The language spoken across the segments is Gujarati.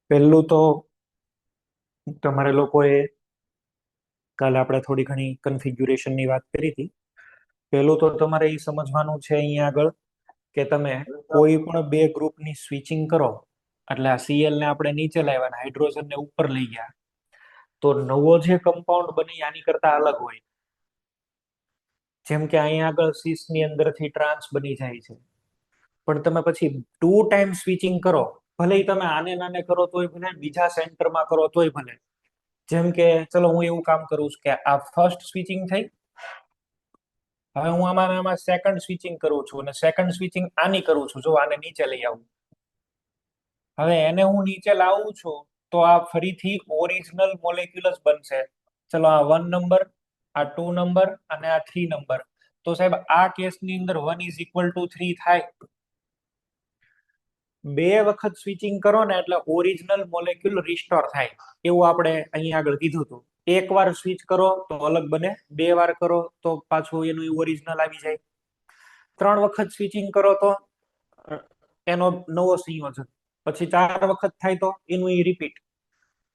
પહેલું તો તમારે લોકોએ કાલે આપણે થોડી ઘણી કન્ફિગ્યુરેશનની વાત કરી હતી. પહેલું તો તમારે એ સમજવાનું છે અહીંયા આગળ કે તમે કોઈ પણ બે ગ્રુપની સ્વિચિંગ કરો એટલે આ સીએલ ને આપણે નીચે લાવ્યા અને હાઇડ્રોજન ને ઉપર લઈ ગયા તો નવો જે કમ્પાઉન્ડ બની આની કરતા અલગ હોય. જેમ કે અહીંયા આગળ સીસ ની અંદરથી ટ્રાન્સ બની જાય છે, પણ તમે પછી ટુ ટાઈમ સ્વિચિંગ કરો, ભલે તમે આને નાને કરો તોય ભલે, બીજા સેન્ટરમાં કરો તોય ભલે. જેમ કે ચલો હું એવું કામ કરું છું કે આ ફર્સ્ટ સ્વિચિંગ થઈ, હવે હું આમાં સેકન્ડ સ્વિચિંગ કરું છું અને સેકન્ડ સ્વિચિંગ આની કરું છું. જો આને નીચે લઈ આવું, હવે એને હું નીચે લાવું છું તો આ ફરીથી ઓરિજિનલ મોલેક્યુલ્સ બનશે. ચલો આ 1 નંબર, આ 2 નંબર અને આ 3 નંબર. તો સાહેબ આ કેસની અંદર 1 ઇઝ ઇક્વલ ટુ 3 થાય. બે વખત સ્વિચિંગ કરો ને એટલે ઓરિજિનલ મોલેક્યુલ રિસ્ટોર થાય, એવું આપણે અહીંયા આગળ કીધું હતું. એક વાર સ્વિચ કરો તો અલગ બને, બે વાર કરો તો પાછું એનું ઓરિજિનલ આવી જાય, ત્રણ વખત સ્વિચિંગ કરો તો એનો નવો સંયોજન, પછી ચાર વખત થાય તો એનું રિપીટ.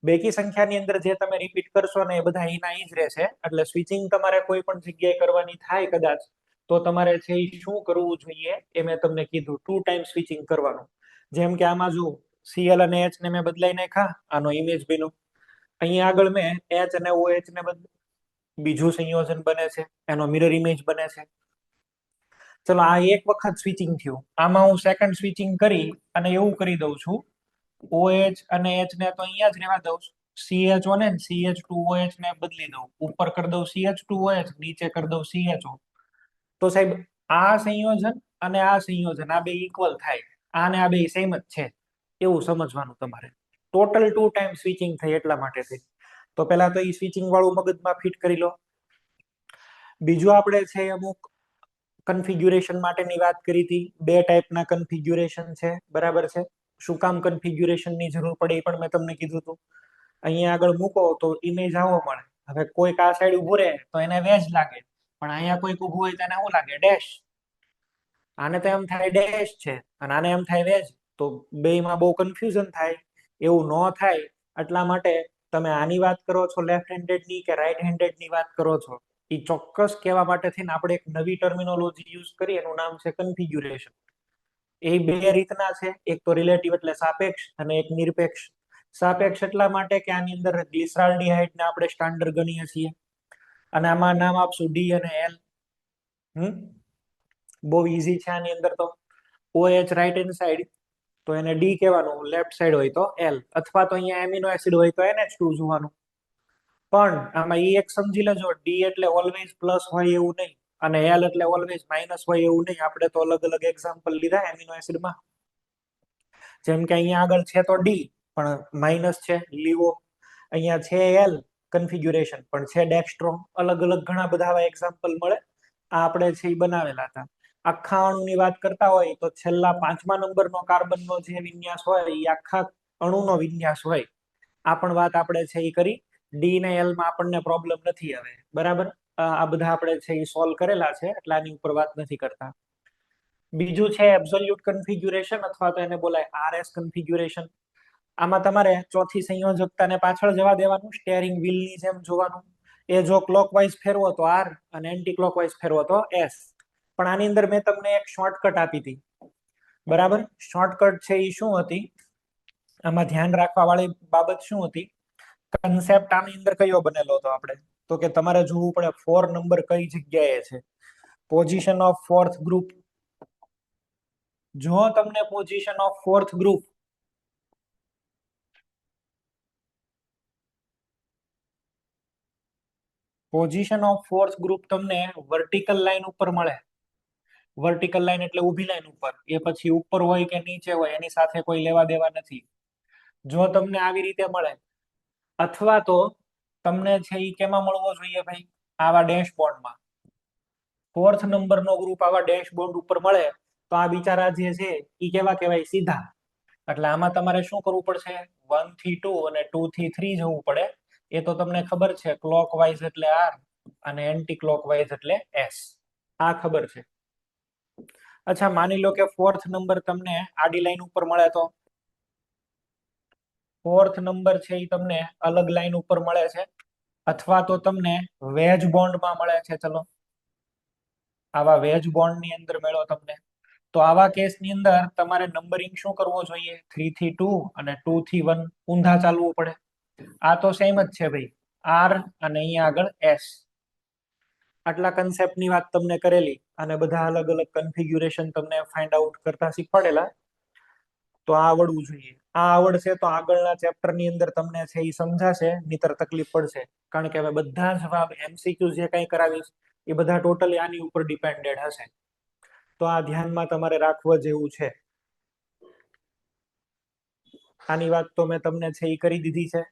બેકી સંખ્યાની અંદર જે તમે રિપીટ કરશો ને એ બધા એના જ રહેશે. એટલે સ્વિચિંગ તમારે કોઈ પણ જગ્યાએ કરવાની થાય કદાચ તો તમારે છે એ શું કરવું જોઈએ એ મેં તમને કીધું, ટુ ટાઈમ સ્વિચિંગ કરવાનું. જેમ કે આમાં જો સીએલ અને એચ ને મેં બદલાઈ નાખ્યા, આનો ઇમેજ બન્યો. અહીંયા આગળ મેં એચ અને ઓએચ ને બીજું સંયોજન બને છે, એનો મિરર ઇમેજ બને છે. ચલો આ એક વખત સ્વિચિંગ થયું, આમાં હું સેકન્ડ સ્વિચિંગ કરી અને એવું કરી દઉં છું OH અને H ને તો અહીંયા જ રહેવા દઉં છું, CH1 ને CH2OH ને બદલી દઉં, ઉપર કરી દઉં CH2OH, નીચે કરી દઉં CHO. તો સાહેબ આ સંયોજન અને આ સંયોજન આ બે ઇક્વલ થાય, આ ને આ બે સેમ જ છે એવું સમજવાનું તમારે. ટોટલ ટુ ટાઈમ સ્વિચિંગ થઈ એટલા માટે થઈ. તો પહેલા તો એ સ્વિચિંગ વાળું મગજમાં ફિટ કરી લો. બીજું આપણે છે અમુક કન્ફિગ્યુરેશન માટેની વાત કરી હતી. બે ટાઈપના કન્ફિગ્યુરેશન છે, બરાબર છે. શું કામ કન્ફિગ્યુરેશનની જરૂર પડે એ પણ મેં તમને કીધું હતું. અહીંયા આગળ મૂકો તો ઇમેજ આવો મળે. હવે કોઈક આ સાઈડ ઉભું રહે તો એને વેજ લાગે, પણ અહીંયા કોઈક ઉભું હોય તો એને શું લાગે? ડેશ. આને તો એમ થાય ડેશ છે અને આને એમ થાય વેજ, તો બેયમાં બહુ કન્ફ્યુઝન થાય. એવું ન થાય એટલા માટે તમે આની વાત કરો છો લેફ્ટ હેન્ડેડ ની કે રાઈટ હેન્ડેડ ની વાત કરો છો, એ ચોક્કસ કહેવા માટે થઈને આપણે એક નવી ટર્મિનોલોજી યુઝ કરીએ, એનું નામ છે કન્ફિગ્યુરેશન. એ બે રીતના છે, એક તો રિલેટિવ એટલે સાપેક્ષ અને એક નિરપેક્ષ. સાપેક્ષ એટલા માટે કે આની અંદર ગ્લિસરાલ્ડિહાઇડ ને આપણે સ્ટાન્ડર્ડ ગણીએ છીએ અને આમાં નામ આપશું ડી અને એલ. બહુ ઈઝી છે આની અંદર તો. OH રાઈટ હેન્ડ સાઈડ તો એને ડી કહેવાનું, લેફ્ટ સાઈડ હોય તો એલ, અથવા તો અહીંયા એમિનો એસિડ હોય તો NH2 જોવાનું. પણ આમાં એ એક સમજી લેજો, ડી એટલે ઓલવેઝ પ્લસ હોય એવું નહીં અને એલ એટલે ઓલવેઝ માઇનસ હોય એવું નહીં. આપણે તો અલગ અલગ એક્ઝામ્પલ લીધા એમિનો એસિડમાં. જેમ કે અહીંયા આગળ છે તો ડી પણ માઇનસ છે લીવો, અહીંયા છે એલ કન્ફિગ્યુરેશન પણ છે ડેક્સ્ટ્રો. અલગ અલગ ઘણા બધા આવા એક્ઝામ્પલ મળે, આ આપણે છે એ બનાવેલા હતા. આખા અણુની વાત કરતા હોય તો છેલ્લા 5મા નંબરનો કાર્બનનો જે વિન્યાસ હોય એ આખા અણુનો વિન્યાસ હોય. આ પણ વાત આપણે છે એ કરી. ડી ને એલ માં આપણને પ્રોબ્લેમ નથી હવે, બરાબર. આ બધા આપણે છે એ સોલ્વ કરેલા છે એટલે આની ઉપર વાત નથી કરતા. બીજું છે એબ્સોલ્યુટ કન્ફિગ્યુરેશન અથવા તો એને બોલાય RS કન્ફિગ્યુરેશન. આમાં તમારે ચોથી સંયોજકતાને પાછળ જવા દેવાનું, સ્ટેરિંગ વ્હીલની જેમ જોવાનું. એ જો ક્લોકવાઇઝ ફેરવો તો R અને એન્ટી ક્લોકવાઇઝ ફેરવો તો S. પણ આની અંદર મેં તમને એક શોર્ટકટ આપી હતી, બરાબર. શોર્ટકટ છે એ શું હતી, આમાં ધ્યાન રાખવા વાળી બાબત શું હતી? કન્સેપ્ટ આની અંદર કયો બનેલો હતો આપણે? તો કે તમારે જોવું પડે 4 નંબર કઈ જગ્યાએ છે, પોઝિશન ઓફ ફોર્થ ગ્રુપ. જો તમને પોઝિશન ઓફ ફોર્થ ગ્રુપ તમને વર્ટિકલ લાઈન ઉપર મળે, વર્ટિકલ લાઈન એટલે ઊભી લાઈન ઉપર, એ પછી ઉપર હોય કે નીચે હોય એની સાથે કોઈ લેવા દેવા નથી. જો તમને આવી રીતે મળે, અથવા તો તમને છે એ કેમાં મળવો જોઈએ ભાઈ? આવા ડેશબોર્ડમાં. ફોર્થ નંબરનો ગ્રુપ આવા ડેશબોર્ડ ઉપર મળે તો આ બિચારા જે છે એ કેવા કહેવાય? સીધા. એટલે આમાં તમારે શું કરવું પડશે? 1 થી 2 અને 2 થી 3 જવું પડે. એ તો તમને ખબર છે, ક્લોકવાઇઝ એટલે R અને એન્ટી ક્લોકવાઇઝ એટલે S. આ ખબર છે. અચ્છા માની લો કે ફોર્થ નંબર તમને આડી લાઈન ઉપર મળે તો ફોર્થ નંબર છે એ તમને અલગ લાઈન ઉપર મળે છે, અથવા તો તમને વેજ બોન્ડમાં મળે છે. ચલો, આવા વેજ બોન્ડ ની અંદર મેળવો તમને. તો આવા કેસની અંદર તમારે નંબરિંગ શું કરવો જોઈએ? 3 થી 2 અને 2 થી 1 ઊંધા ચાલવું પડે. આ તો સેમ જ છે ભાઈ, આર અને અહીંયા આગળ એસ. આટલા કન્સેપ્ટની વાત તમને કરેલી અને બધા અલગ અલગ કન્ફિગ્યુરેશન તમને ફાઇન્ડ આઉટ કરતા શીખવાડેલા. તો આ આવડવું જોઈએ. આ આવડશે તો આગળના ચેપ્ટરની અંદર તમને છે એ સમજાશે, નહીતર તકલીફ પડશે. કારણ કે હવે બધા જવાબ એમસીક્યુ જે કંઈ કરાવીશ એ બધા ટોટલી આની ઉપર ડિપેન્ડેડ હશે. તો આ ધ્યાનમાં તમારે રાખવા જેવું છે. આની વાત તો મેં તમને છે એ કરી દીધી છે.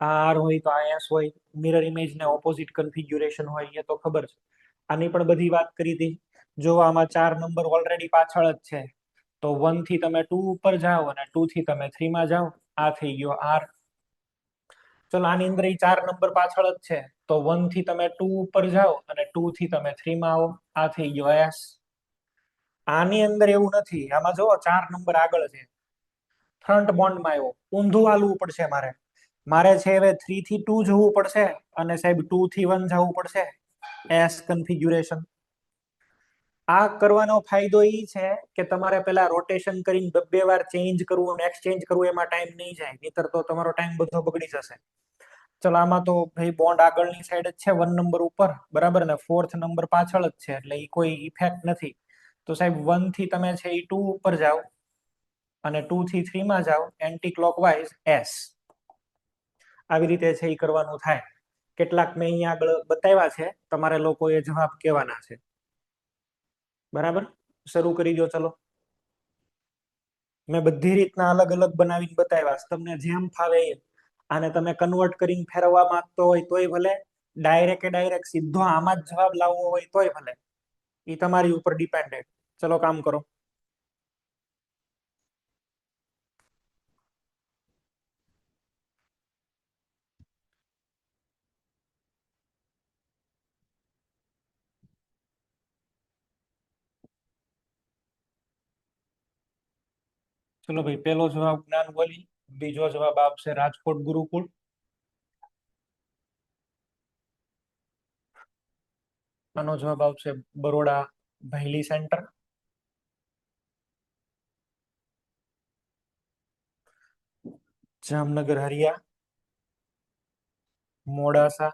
આ આર હોય તો આ એસ હોય, મિરર ઇમેજ ને ઓપોઝિટ કન્ફિગ્યુરેશન હોય એ તો ખબર છે. આની પણ બધી વાત કરી હતી. જો આમાં 4 નંબર ઓલરેડી પાછળ જ છે, તો 1 થી તમે 2 ઉપર જાઓ અને 2 થી તમે 3 માં જાઓ. આ થઈ ગયો આર. ચલો, આની અંદર 4 નંબર પાછળ જ છે, તો 1 થી તમે 2 ઉપર જાઓ અને 2 થી તમે 3 માં આવો. આ થઈ ગયો એસ. આની અંદર એવું નથી, આમાં જો 4 નંબર આગળ છે, ફ્રન્ટ બોન્ડમાં આવ્યો, ઊંધું હાલવું પડશે મારે છે હવે 3 થી 2 જવું પડશે અને સાહેબ 2 થી 1 જવું પડશે. S configuration. આ કરવાનો ફાયદો એ છે કે તમારે પેલા રોટેશન કરીને બે વાર ચેન્જ કરવું અને એક્સચેન્જ કરવું, એમાં ટાઈમ નહીં જાય, નહીતર તો તમારો ટાઈમ બધો બગડી જશે. ચલો, આમાં તો ભાઈ બોન્ડ આગળની સાઈડ જ છે 1 નંબર ઉપર, બરાબર ને? ફોર્થ નંબર પાછળ જ છે, એટલે એ કોઈ ઇફેક્ટ નથી. તો સાહેબ 1 થી તમે છે એ 2 ઉપર જાઓ અને 2 થી 3 માં જાઓ, એન્ટી ક્લોકવાઇઝ એસ. આવી રીતે છે એ કરવાનું થાય. કેટલાક મેં અહીંયા આગળ બતાવ્યા છે, તમારે લોકો એ જવાબ કહેવાના છે. બરાબર, શરૂ કરી દો. ચલો, મેં બધી રીતના અલગ અલગ બનાવીને બતાવ્યા, તમને જેમ ફાવે એમ. આને તમે કન્વર્ટ કરીને ફેરવવા માંગતો હોય તોય ભલે, ડાયરેક્ટ સીધો આમાં જ જવાબ લાવવો હોય તોય ભલે. એ તમારી ઉપર ડિપેન્ડેડ. ચલો, કામ કરો. ચલો ભાઈ, પેલો જવાબ જ્ઞાનવલી, બીજો જવાબ આપશે રાજકોટ ગુરુકુળ, આનો જવાબ આવશે બરોડા ભાયલી સેન્ટર, જામનગર હરિયા, મોડાસા,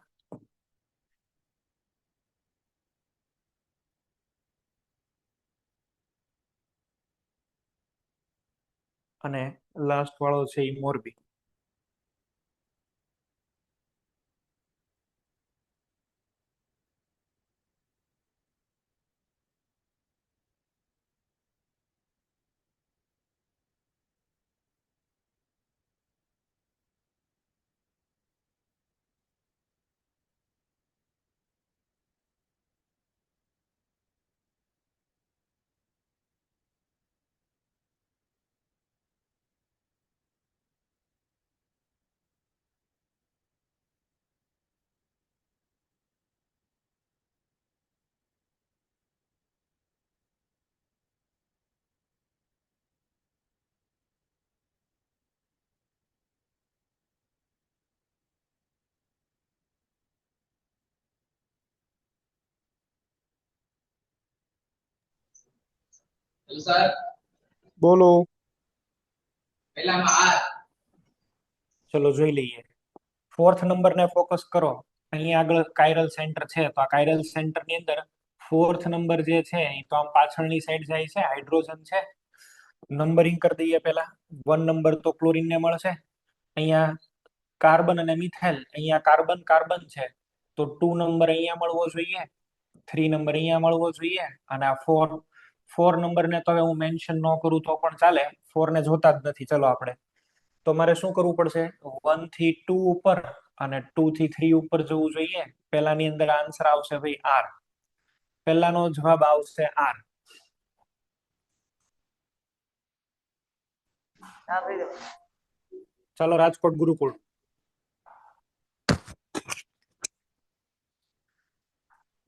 અને લાસ્ટ વાળો છે એ મોરબી. બોલો. ચલો, જોઈ લઈએ. ફોર્થ નંબર ને ફોકસ કરો. અહીંયા આગળ કાયરલ સેન્ટર છે, તો આ કાયરલ સેન્ટર ની અંદર ફોર્થ નંબર જે છે એ તો આમ પાછળની સાઈડ જાય છે, હાઇડ્રોજન છે. નંબરિંગ કરી દઈએ પેલા. 1 નંબર તો ક્લોરીન ને મળશે. અહીંયા કાર્બન અને મિથાઇલ, અહીંયા કાર્બન કાર્બન છે, તો 2 નંબર અહીંયા મળવો જોઈએ, 3 નંબર અહીંયા મળવો જોઈએ, અને આ 4 નંબર ને તો હવે હું મેન્શન ન કરું તો પણ ચાલે, 4 ને જોતા જ નથી. ચલો, આપણે તો મારે શું કરવું પડશે? 1 થી 2 ઉપર અને 2 થી 3 ઉપર જવું જોઈએ. પેલાની અંદર આન્સર આવશે ભાઈ આર. પેલાનો જવાબ આવશે આર. ચાલો, રાજકોટ ગુરુકુળ.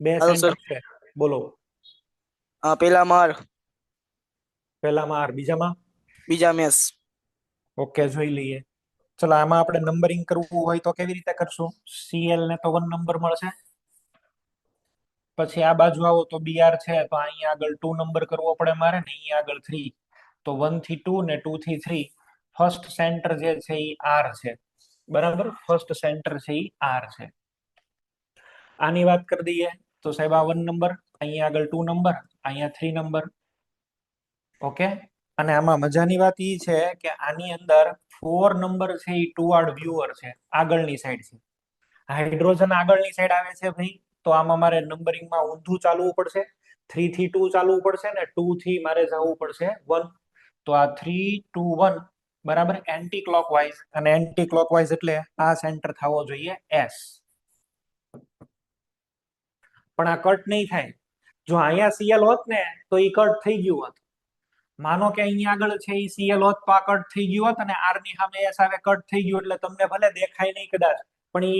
બે હાલો સર. સેન્ટર છે, બોલો. પેલામાં આર, પેલામાં આર, બીજામાં બીજા મેસ. ઓકે, જોઈ લઈએ. ચલો આમાં આપણે નંબરિંગ કરવું હોય તો કેવી રીતે કરશું? Cl ને તો 1 નંબર મળશે, પછી આ બાજુ આવો તો Br છે તો અહીંયા આગળ 2 નંબર કરવો પડે મારે ને અહીંયા આગળ 3, તો 1 થી 2 ને 2 થી 3. ફર્સ્ટ સેન્ટર જે છે એ R છે, બરાબર. ફર્સ્ટ સેન્ટર છે એ R છે. આની વાત કરી દઈએ તો સાહેબ આ 1 નંબર, અહીંયા આગળ 2 નંબર, અહીંયા 3 નંબર. ઓકે, અને આમાં મજાની વાત એ છે કે આની અંદર 4 નંબર છે એ ટુવર્ડ વ્યુઅર છે, આગળની સાઈડ છે. હાઇડ્રોજન આગળની સાઈડ આવે છે ભાઈ, તો આમાં મારે નંબરિંગમાં ઊંધું ચાલવું પડશે. 3 થી 2 ચાલવું પડશે ને 2 થી મારે જવું પડશે 1. તો આ 3 2 1 બરાબર એન્ટી ક્લોકવાઇઝ, અને એન્ટી ક્લોકવાઇઝ એટલે આ સેન્ટર થવો જોઈએ S. પણ આ કટ નહીં થાય. જો અહીંયા Cl હોત ને તો એ કટ થઈ ગયું હોત. માનો કે અહીંયા આગળ છે એ Cl હોત તો આ કટ થઈ ગયું હોત, અને R ની સામે S આવે, કટ થઈ ગયું. એટલે તમને ભલે દેખાય નહીં કદાચ, પણ એ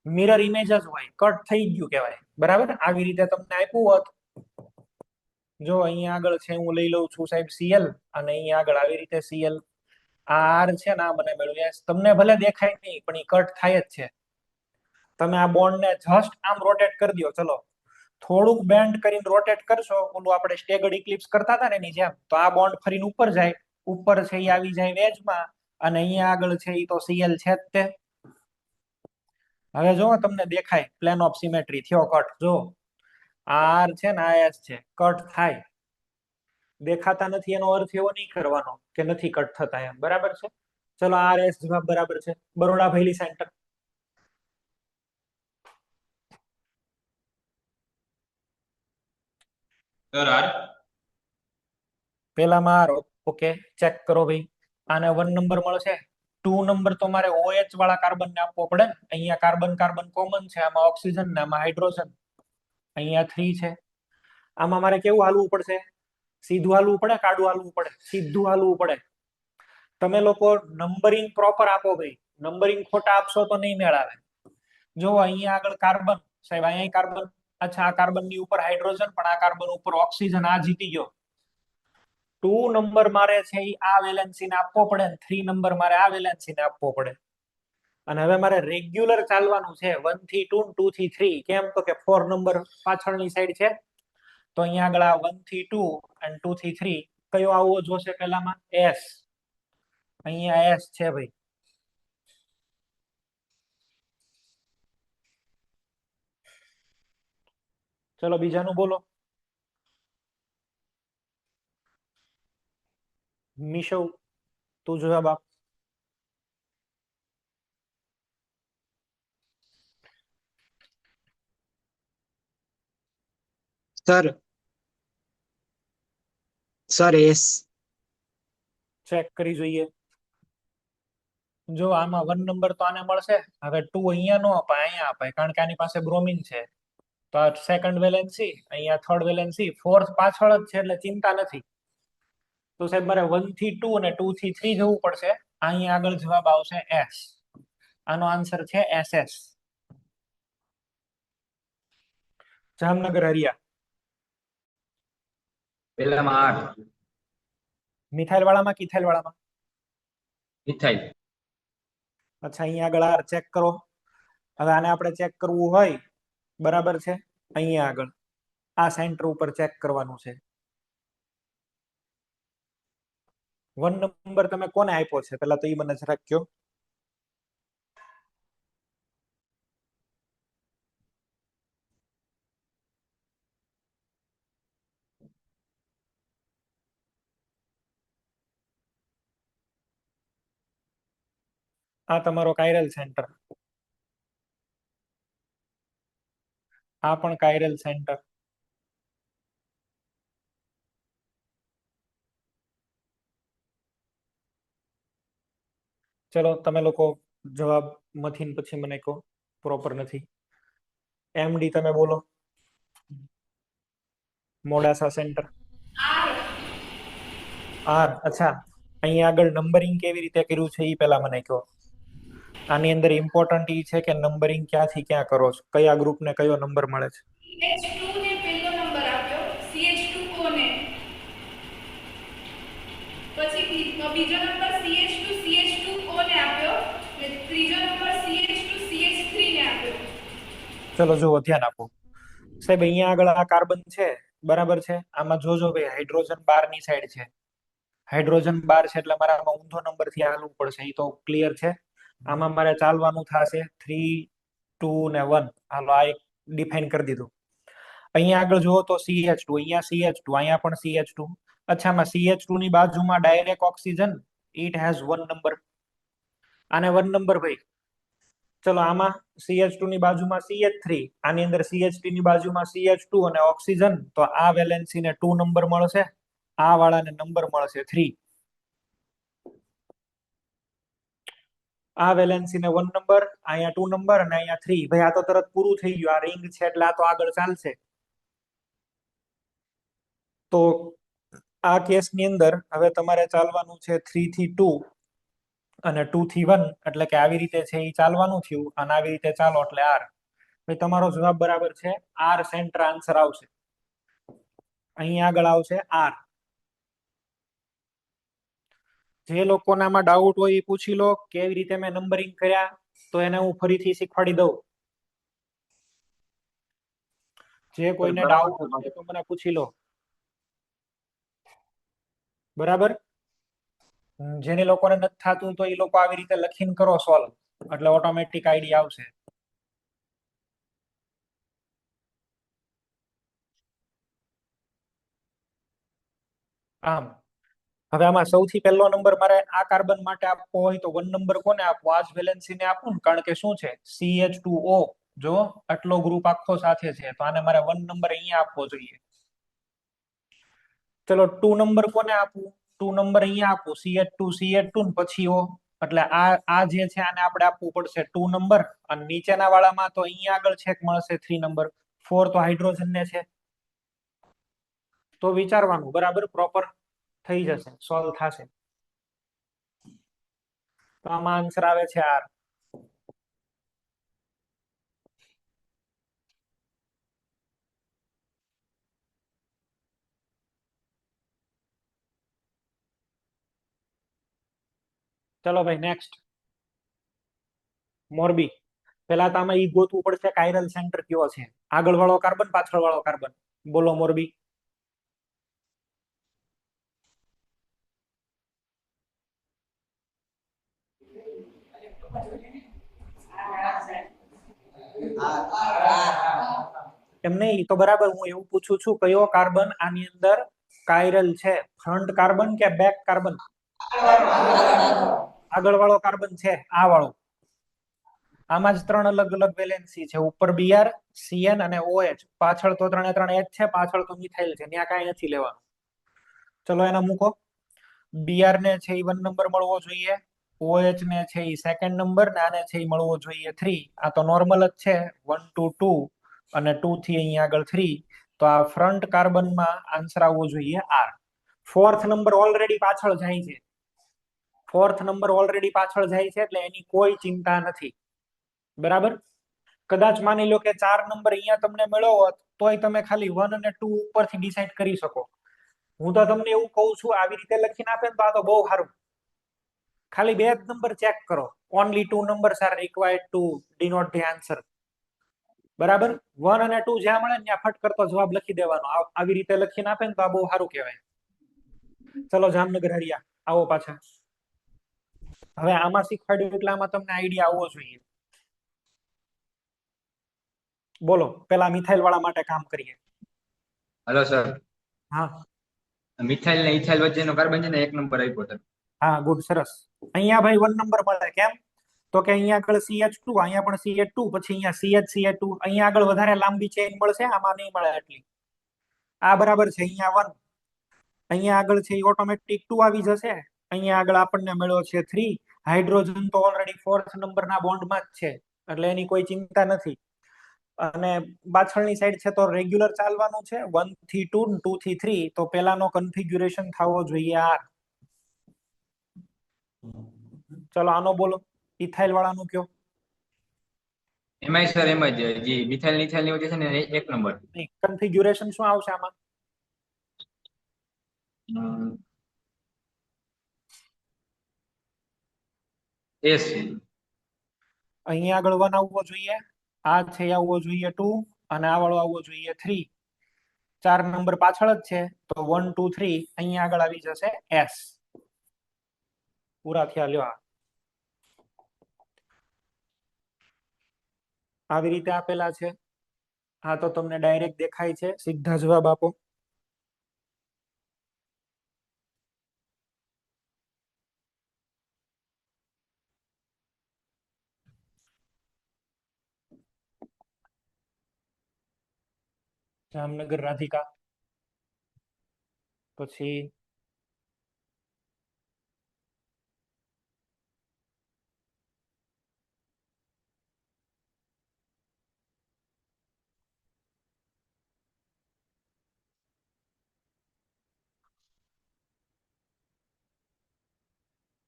મિરર ઇમેજ જ હોય, કટ થઈ ગયું કહેવાય, બરાબર. આવી રીતે તમને આપ્યું હોત, જો અહીંયા આગળ છે હું લઈ લઉં છું સાહેબ Cl, અને અહીંયા આગળ આવી રીતે Cl, આ R છે ને આ મને મળ્યું S. તમને ભલે દેખાય નહીં પણ એ કટ થાય જ છે. તમે આ બોન્ડ ને જસ્ટ આમ રોટેટ કરી દો, ચલો થોડુંક બેન્ડ કરીને રોટેટ કરશો, ઓલું આપણે સ્ટેગર્ડ ઇક્લિપ્સ કરતા હતા ને એની જેમ, તો આ બોન્ડ ફરીને ઉપર જાય, ઉપર છે એ આવી જાય વેજમાં, અને અહીંયા આગળ છે એ તો Cl છે જ તે. હવે જો તમને દેખાય પ્લેન ઓફ સિમેટ્રી થયો કટ. જો R છે ને આ S છે, કટ થાય. દેખાતા નથી એનો અર્થ એવો નહીં કરવાનો કે નથી કટ થતા એમ, બરાબર છે. ચલો RS જવાબ બરાબર છે. બરોડા ભૈલી સેન્ટર. પેલામાં R, ઓકે, ચેક કરો ભાઈ. આને 1 નંબર મળશે. 2 નંબર તો મારે OH વાળા કાર્બન ને આપવો પડે ને. અહીંયા કાર્બન કાર્બન કોમન છે, આમાં ઓક્સિજન ને આમાં હાઇડ્રોજન. અહીંયા 3 છે. આમાં મારે કેવું હાલવું પડશે? સીધું હાલવું પડે, કાડું હાલવું પડે? સીધું હાલવું પડે. તમે લોકો નંબરિંગ પ્રોપર આપો ભાઈ, નંબરિંગ ખોટા આપશો તો નહીં મેળ આવે. જો અહીંયા આગળ કાર્બન, સાહેબ અહીંયા કાર્બન, અચ્છા આ કાર્બન ની ઉપર હાઇડ્રોજન, પણ આ કાર્બન ઉપર ઓક્સિજન, આ જીતી ગયો. 2 નંબર મારે છે એ આ વેલેન્સી ને આપવો પડે, 3 નંબર મારે આ વેલેન્સી ને આપવો પડે. અને હવે મારે રેગ્યુલર ચાલવાનું છે 1 થી 2 2 થી 3. કેમ? તો કે 4 નંબર પાછળની સાઈડ છે, તો અહીંયા આગળ આ 1 થી 2 અને 2 થી 3 કયો આવવો જોશે? પેલામાં S. અહીંયા S છે ભાઈ. ચલો બીજાનું બોલો. મિશવ, તું જવાબ આપ. Sir S. ચેક કરી જોઈએ. જો આમાં 1 નંબર તો આને મળશે. હવે 2 અહીંયા નો અપાય, અહીંયા અપાય, કારણ કે આની પાસે બ્રોમિન છે. તો આ સેકન્ડ વેલેન્સી, અહીંયા થર્ડ વેલેન્સી, ફોર્થ પાછળ જ છે એટલે ચિંતા નથી. તો સાહેબ મારે 1 થી 2 અને 2 થી 3 જવું પડશે. અહીંયા આગળ જવાબ આવશે S. આનો આન્સર છે SS. જામનગર હરિયા. પેલામાં R. મિથાઇલ વાળામાં કે ઇથાઇલ વાળામાં? મિથાઇલ. અચ્છા, અહીંયા આગળ R ચેક કરો. હવે આને આપણે ચેક કરવું હોય, બરાબર છે, અહીંયા આગળ આ સેન્ટર ઉપર ચેક કરવાનું છે. 1 નંબર તમે કોને આપ્યો છે પેલા તો એ મને જરાક કહો. આ તમારો કાયરલ સેન્ટર, આ પણ કાયરલ સેન્ટર. ચલો તમે લોકો જવાબ મથીને પછી મને કહો, પ્રોપર નથી. MD તમે બોલો. Modasa centre R. અચ્છા, અહીંયા આગળ નંબરિંગ કેવી રીતે કર્યું છે એ પેલા મને કહો. આની અંદર ઇમ્પોર્ટન્ટ ઈ છે કે નંબરિંગ ક્યાંથી ક્યાં કરો છો, કયા ગ્રુપને કયો નંબર મળે છે. CH2 ને પહેલો નંબર આપ્યો, CH2O ને પછી બીજો નંબર CH2 CH ચલો જુઓ, ધ્યાન આપો સાહેબ. અહીંયા આગળ આ કાર્બન છે, બરાબર છે. આમાં જોજો ભાઈ, હાઇડ્રોજન બારની સાઈડ છે. હાઇડ્રોજન બાર છે એટલે મારે આમાં ઊંધો નંબર થી હાલવું પડશે, એ તો ક્લિયર છે. આમાં મારે ચાલવાનું થશે 3, 2 ને 1. હાલો, આ એક ડિફાઇન કરી દીધું. અહીંયા આગળ જુઓ તો CH2, અહીંયા CH2, અહીંયા પણ CH2. અચ્છા, આમાં CH2 ની બાજુમાં direct oxygen, it has 1 number. આને 1 નંબર ભાઈ. ચલો, આમાં CH2 ની બાજુમાં CH3, આની અંદર CH3 ની બાજુમાં CH2 અને ઓક્સિજન, તો આ વેલેન્સી ને 2 નંબર મળશે, આ વાળાને નંબર મળશે 3. આ વેલેન્સી ને 1 નંબર, અહીંયા 2 નંબર અને અહીંયા 3. ભાઈ આ તો તરત પૂરું થઈ ગયું. આ રિંગ છે એટલે આ તો આગળ ચાલશે. તો આ કેસની અંદર હવે તમારે ચાલવાનું છે 3 થી 2 અને 2 થી 1, એટલે કે આવી રીતે છે એ ચાલવાનું થયું, અને આવી રીતે ચાલો એટલે R. ભાઈ તમારો જવાબ બરાબર છે, R સેન્ટર આન્સર આવશે. અહીં આગળ આવશે R. જે લોકોને આમાં ડાઉટ હોય એ પૂછી લો, કેવી રીતે મેં નંબરિંગ કર્યા, તો એને હું ફરીથી શીખવાડી દઉં. જે કોઈને ડાઉટ હોય તો મને પૂછી લો, બરાબર. જેને લોકોને નથી થતું તો એ લોકો આવી રીતે લખીને કરો સોલ્વ, એટલે ઓટોમેટિક આઈડિયા આવશે. આમ હવે આમાં સૌથી પહેલો નંબર મારે આ કાર્બન માટે આપવો હોય તો 1 નંબર કોને આપવો? આ જ વેલેન્સીને આપું ને, કારણ કે શું છે, CH2O. જો આટલો ગ્રુપ આખો સાથે છે, તો આને મારે 1 નંબર અહીંયા આપવો જોઈએ. ચલો 2 નંબર કોને આપવું? 2 નંબર અહીંયા આપું, CH2 ને પછી O. એટલે આ જે છે આને આપણે આપવું પડશે 2 નંબર. અને નીચેના વાળામાં તો અહીંયા આગળ છેક મળશે 3 નંબર. 4 તો હાઇડ્રોજન ને છે. તો વિચારવાનું, બરાબર, પ્રોપર થઈ જશે, સોલ્વ થશે. તો આમાં આન્સર આવે છે R. ચલો ભાઈ, નેક્સ્ટ. મોરબી. પેલા તો આમાં ઈ ગોતવું પડશે કાયરલ સેન્ટર કયો છે, આગળ વાળો કાર્બન, પાછળ વાળો કાર્બન. બોલો મોરબી. એમ નહીં, ઈ તો બરાબર. હું એવું પૂછું છું, કયો કાર્બન આની અંદર કાયરલ છે? ફ્રન્ટ કાર્બન કે બેક કાર્બન? આગળ વાળો કાર્બન છે, આ વાળો. આમાં જ 3 અલગ અલગ વેલેન્સી છે, ઉપર Br, Cn અને OH. પાછળ તો 3 3 H છે, પાછળ તો મિથાઇલ છે, ત્યાં કાંઈ નથી લેવાનું. ચલો એને મૂકો. Br ને છે એ 1 નંબર મળવો જોઈએ, OH ને છે એ 2nd નંબર, ને આને છે એ મળવો જોઈએ 3. આ તો નોર્મલ જ છે, 1 to 2 અને 2 થી અહીંયા આગળ 3. તો આ ફ્રન્ટ કાર્બનમાં આન્સર આવવો જોઈએ R. 4th નંબર ઓલરેડી પાછળ જાય છે, 4th નંબર ઓલરેડી પાછળ જાય છે, એટલે એની કોઈ ચિંતા નથી, બરાબર. કદાચ માની લો કે 4 નંબર અહીંયા તમને મળ્યો હોત, તોય તમે ખાલી 1 અને 2 ઉપરથી ડિસાઈડ કરી શકો. હું તો તમને એવું કહું છું, આવી રીતે લખીને આપે ને તો આ તો બહુ સારું. ખાલી 2 જ નંબર ચેક કરો. Only 2 numbers are required to denote the answer, બરાબર. 1 અને 2 જ્યાં મળે ને ત્યાં ફટ કરતો જવાબ લખી દેવાનો. આવી રીતે લખીને આપે ને તો આ બહુ સારું કહેવાય. ચલો જામનગર હરિયા, આવો પાછા. હવે આમાં શીખવાડ્યું એટલે આમાં તમને આઈડિયા આવવો જોઈએ. બોલો, પેલા મિથાઇલ વાળા માટે કામ કરીએ. હલો સર, હા મિથાઇલ ને ઇથાઇલ વચ્ચેનો કાર્બન છે ને 1 નંબર આપ્યો છે. હા, ગુડ, સરસ. અહીંયા ભાઈ 1 નંબર મળે, કેમ? તો કે અહીંયા આગળ CH2, અહીંયા પણ CH2, પછી અહીંયા CH2. અહીંયા આગળ વધારે લાંબી ચેઇન મળશે, આમાં નહીં મળે એટલી. આ બરાબર છે, અહીંયા 1. અહીંયા આગળ છે એ ઓટોમેટિક 2 આવી જશે. અહીંયા આગળ આપણને મળ્યો છે 3. હાઇડ્રોજન તો ઓલરેડી 4th નંબરના બોન્ડમાં જ છે, એટલે એની કોઈ ચિંતા નથી. અને પાછળની સાઈડ છે તો રેગ્યુલર ચાલવાનું છે, 1 થી 2, 2 થી 3. તો પેલાનો કન્ફિગ્યુરેશન થવો જોઈએ R. ચલો આનો બોલો, ઇથાઇલ વાળાનું કયો. એમાંય સર એમ જ, જે મિથાઇલ ને ઇથાઇલ ની વચ્ચે છે ને 1 નંબર. કન્ફિગ્યુરેશન શું આવશે આમાં? S. અહીંયા આગળ 1 આવવો જોઈએ, આ છે એ આવવો જોઈએ 2 અને આ વાળો આવવો જોઈએ 3. 4 નંબર પાછળ જ છે તો 1 2 3 અહીંયા આગળ આવી જશે S. પૂરા થયા લ્યો. આવી રીતે આપેલા છે. હા તો તમને ડાયરેક્ટ દેખાય છે, સીધા જવાબ આપો. જામનગર રાધિકા, પછી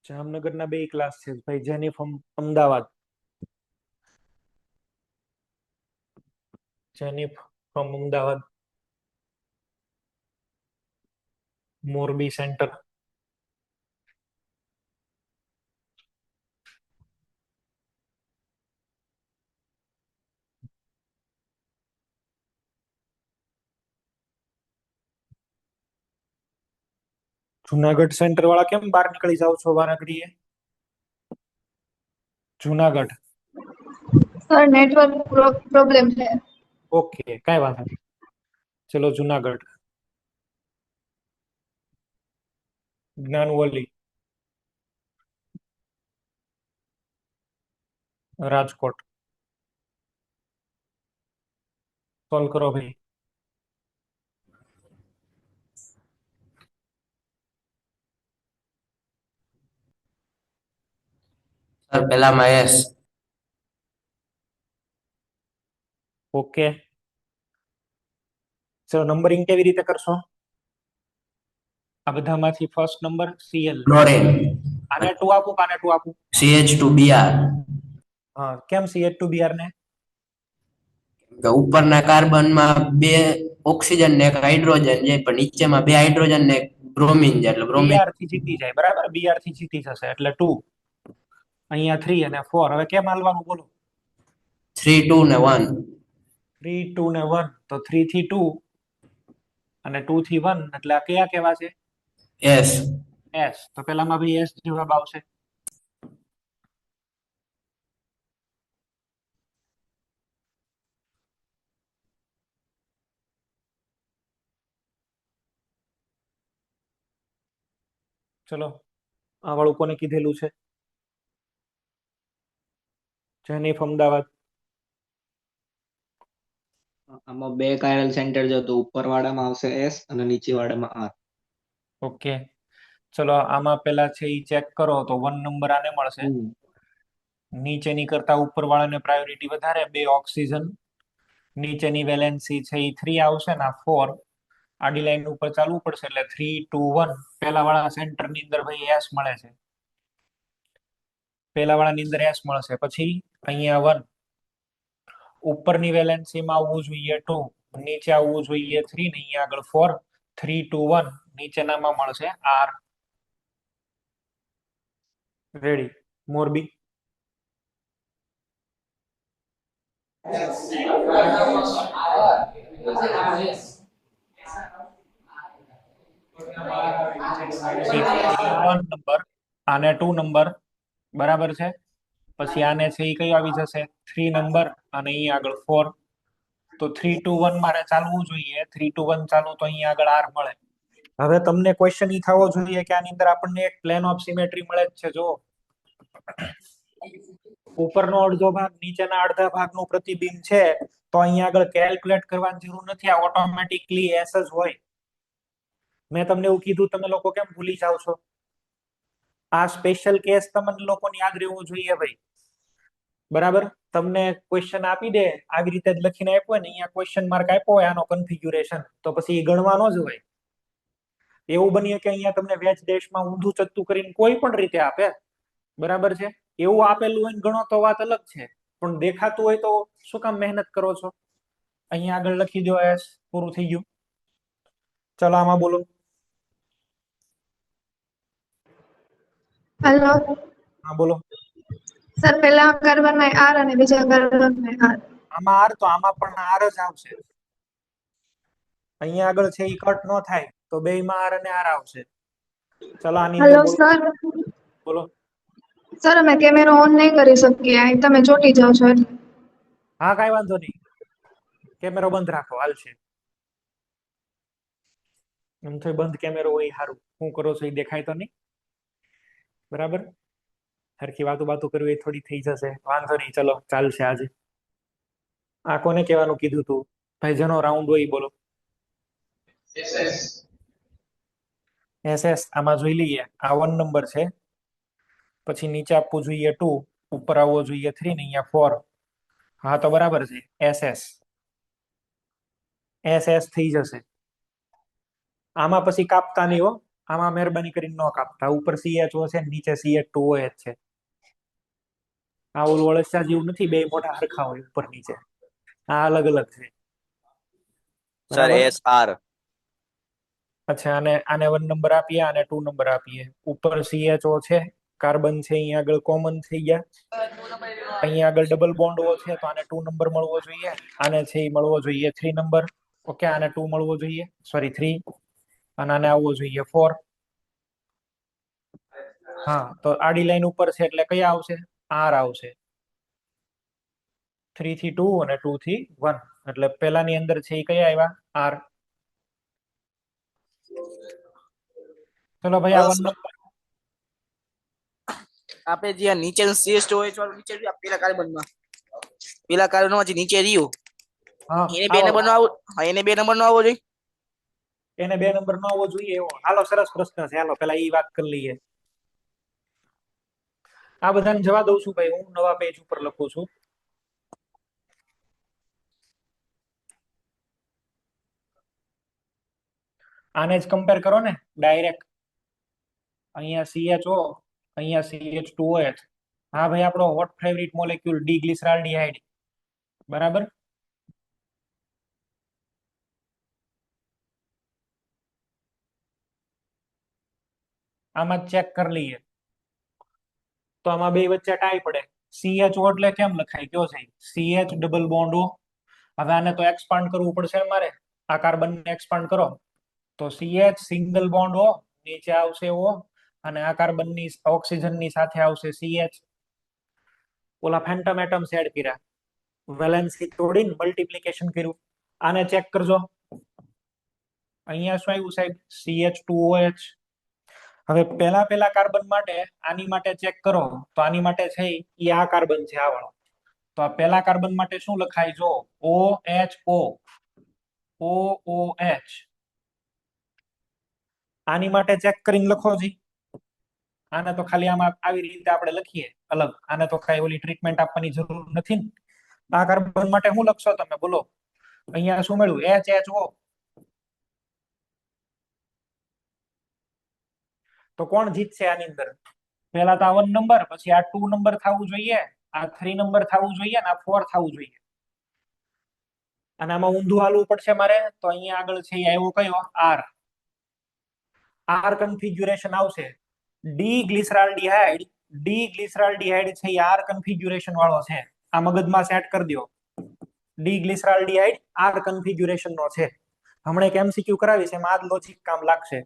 જામનગરના 2 ક્લાસ છે ભાઈ. જેનિફ અમદાવાદ, જેનિફ from Ahmedabad, Morbi centre. Junagadh centre વાળા કેમ બહાર નીકળી જાવ છો વારાઘડીએ? જુનાગઢ. સર નેટવર્ક પ્રોબ્લેમ છે. ઓકે, કઈ વાંધો નહીં. ચલો જુનાગઢ. જ્ઞાનવલી, રાજકોટ. સોલ્વ કરો ભાઈ. સર પહેલામાં એસ. ઓકે, ચલો નંબરિંગ કેવી રીતે કરશો? આ બધામાંથી ફર્સ્ટ નંબર CL. ક્લોરીન. આને 2 આપું, આને 2 આપું. CH2Br. હા, કેમ CH2Br ને? ઉપરના કાર્બનમાં 2 ઓક્સિજન ને 1 હાઇડ્રોજન છે, પણ નીચેમાં 2 હાઇડ્રોજન ને બ્રોમિન છે, એટલે બ્રોમિન Br થી જીતી જાય, બરાબર. Br થી જીતી જશે એટલે 2. અહીંયા 3 અને 4. હવે કેમ હાલવાનું બોલો? 3 2 ને 1. 3 2 ને 1 તો 3 થી 2 અને 2 થી 1 એટલે આ કયા કેવા છે? એસ. S. તો પેલામાં ભાઈ S જવાબ આવશે. ચલો આ વાળું કોને કીધેલું છે? જેનિફ અમદાવાદ. આમાં 2 કાયરલ સેન્ટર છે તો ઉપરવાળામાં આવશે S અને નીચેવાળામાં R. ઓકે, ચલો આમાં પેલા છે એ ચેક કરો તો 1 નંબર આને મળશે. નીચેની કરતા ઉપર વાળાને પ્રાયોરિટી વધારે. 2 ઓક્સિજન. નીચેની વેલેન્સી છે એ 3 આવશે ને 4. આડી લાઈન ઉપર ચાલવું પડશે એટલે 3 2 1. પેલા વાળા સેન્ટર ની અંદર ભાઈ S મળે છે. પેલા વાળાની અંદર S મળશે. પછી અહીંયા 1. ઉપરની વેલેન્સીમાં આવવું જોઈએ 2. નીચે આવવું જોઈએ 3 ને અહીંયા આગળ 4. 3 2 1. નીચેનામાં મળશે R. રેડી. મોરબી. નંબર આને 2 નંબર બરાબર છે. પછી આને છે એ કઈ આવી જશે? 3 નંબર અને અહીંયા આગળ 4. તો 3 2 1 મારે ચાલવું જોઈએ. 3 2 1 ચાલુ તો અહીંયા આગળ R મળે. હવે તમને ક્વેશ્ચન ઈ થવો જોઈએ કે આની અંદર આપણને એક પ્લેન ઓફ સિમેટ્રી મળે જ છે. જો ઉપરનો અડધો ભાગ નીચેના અડધા ભાગનું પ્રતિબિંબ છે તો અહીંયા આગળ કેલ્ક્યુલેટ કરવાની જરૂર નથી. આ ઓટોમેટિકલી S જ હોય. મેં તમને એવું કીધું, તમે લોકો કેમ ભૂલી જાવ છો? આ સ્પેશિયલ કેસ તમને લોકોને યાદ રહેવું જોઈએ ભાઈ. બરાબર. તમને ક્વેશ્ચન આપી દે આવી રીતે જ લખીને આપ્યો ને, અહીંયા ક્વેશ્ચન માર્ક આપ્યો હોય આનો કન્ફિગ્યુરેશન, તો પછી એ ગણવાનો જ હોય. એવું બનીએ કે અહીંયા તમને વેચ ડેશમાં ઊંધું ચત્તું કરીને કોઈ પણ રીતે આપે, બરાબર છે. એવું આપેલું હોય ગણો તો વાત અલગ છે, પણ દેખાતું હોય તો શું કામ મહેનત કરો છો? અહીંયા આગળ લખી દો S. પૂરું થઈ ગયું. ચલો આમાં બોલો. હેલો હા બોલો. સર પહેલા કાર્બનમાં R અને બીજા કાર્બનમાં R. આમાં આર તો આમાં પણ આર જ આવશે. અહીંયા આગળ છે ઈ કટ ન થાય તો બેયમાં આર અને આર આવશે. ચલો આની અંદર હેલો બોલો સર. બોલો. સર અમે કેમેરો ઓન નહીં કરી શકીએ અહીં તમે ચોટી જાઓ છો એટલે. હા કાંઈ વાંધો નહીં, કેમેરો બંધ રાખો હાલશે. એમ તો બંધ કેમેરો હોય સારું, શું કરો છો એ દેખાય તો નહીં. બરાબર, સરખી વાતો કરવી એ થોડી થઈ જશે, વાંધો નહીં, ચલો ચાલશે આજે. આ કોને કહેવાનું કીધું તું ભાઈ? જેનો રાઉન્ડ હોય ઈ બોલો. એસ આમાં જોઈ લઈએ. આ 1 નંબર છે, પછી નીચે આપવું જોઈએ 2, ઉપર આવવો જોઈએ 3 ને અહીંયા 4. હા તો બરાબર છે. એસ થઈ જશે. આમાં પછી કાપતા નહીં હો, આમાં મહેરબાની કરીને ન કાપતા. ઉપર CHO છે, નીચે CH2OH છે. આ ઓલું અળસિયા જેવું નથી, બે મોટા હરખા હોય ઉપર નીચે. આ અલગ અલગ છે. સર બરાબર? SR અચ્છા, આને 1 નંબર આપીએ, આને 2 નંબર આપીએ. ઉપર CHO છે, કાર્બન છે, અહીંયા આગળ કોમન થઈ ગયા. અહીંયા આગળ ડબલ બોન્ડ ઓ છે તો આને 2 નંબર મળવો જોઈએ. આને છે એ મળવો જોઈએ 3 નંબર. ઓકે, આને 2 મળવો જોઈએ, સોરી 3, અને આને આવવો જોઈએ 4. હા, તો આડી લાઈન ઉપર છે એટલે કયા આવશે? આર આવશે. 3 થી 2 અને 2 થી 1, એટલે પેલાની અંદર છે એ કયા આવ્યા? આર. ચલો ભાઈ, આ 1 નંબર આપણે જે આ નીચેનું CH2OH વાળું નીચે રહ્યું, આ પેલા કાર્બનમાં જે નીચે રહ્યું હા એને 2 નંબર નો આવો. હા, એને 2 નંબર નો આવવો જોઈએ. એને 2 નંબર નો આવવો જોઈએ એવો. હાલો, સરસ પ્રશ્ન છે. હાલો પેલા એ વાત કરી લઈએ. આ બધાને જવા દઉં છું ભાઈ, હું નવા પેજ ઉપર લખું છું. આને જ કમ્પેર કરો ને ડાયરેક્ટ. અહીંયા CHO, અહીંયા CH2OH. હા ભાઈ, આપણો હોટ ફેવરિટ મોલેક્યુલ ડિગ્લિસરાલ્ડિહાઇડ. બરાબર. આમાં ચેક કરી લઈએ તો આમાં બે વચ્ચે ટાઈ પડે. CHO એટલે કેમ લખાય કયો છે? CH double bond O. હવે આને તો એક્સપાન્ડ કરવું પડશે મારે. આ કાર્બન ને એક્સપાન્ડ કરો તો CH સિંગલ બોન્ડ O, નીચે આવશે O, અને આ કાર્બન ની ઓક્સિજન ની સાથે આવશે CH. ઓલા ફેન્ટમ એટમ્સ એડ કર્યા, વેલેન્સી તોડીને મલ્ટીપ્લિકેશન કર્યું. આને ચેક કરજો. અહીંયા શું આવ્યું સાહેબ? CH2OH. હવે પેલા કાર્બન માટે આની માટે ચેક કરો તો આની માટે છે એ આ કાર્બન છે, આ વાળો. તો આ પેલા કાર્બન માટે શું લખાય? જો OH. આની માટે ચેક કરીને લખો જી. આને તો ખાલી આમાં આવી રીતે આપણે લખીએ અલગ. આને તો કઈ ઓલી ટ્રીટમેન્ટ આપવાની જરૂર નથી ને. આ કાર્બન માટે શું લખશો તમે બોલો? અહીંયા શું મળ્યું? HHO. તો કોણ જીતશે આની અંદર? પેલા તો આ 1 નંબર, પછી આ 2 નંબર થવું જોઈએ, આ 3 નંબર થવું જોઈએ, અને આ 4 થવું જોઈએ. અને આમાં ઊંધું હાલવું પડશે મારે. તો અહીંયા આગળ છે એ આવ્યો કયો? આર. આર કન્ફિગ્યુરેશન આવશે. ડિગ્લિસરાલ્ડિહાઇડ છે એ આર કન્ફિગ્યુરેશન વાળો છે. આ મગજમાં સેટ કરી દો. ડિગ્લિસરાલ્ડિહાઇડ આર કન્ફિગ્યુરેશન નો છે. હમણાં એક MCQ કરાવીશ, એમાં આ જ લોજિક કામ લાગશે.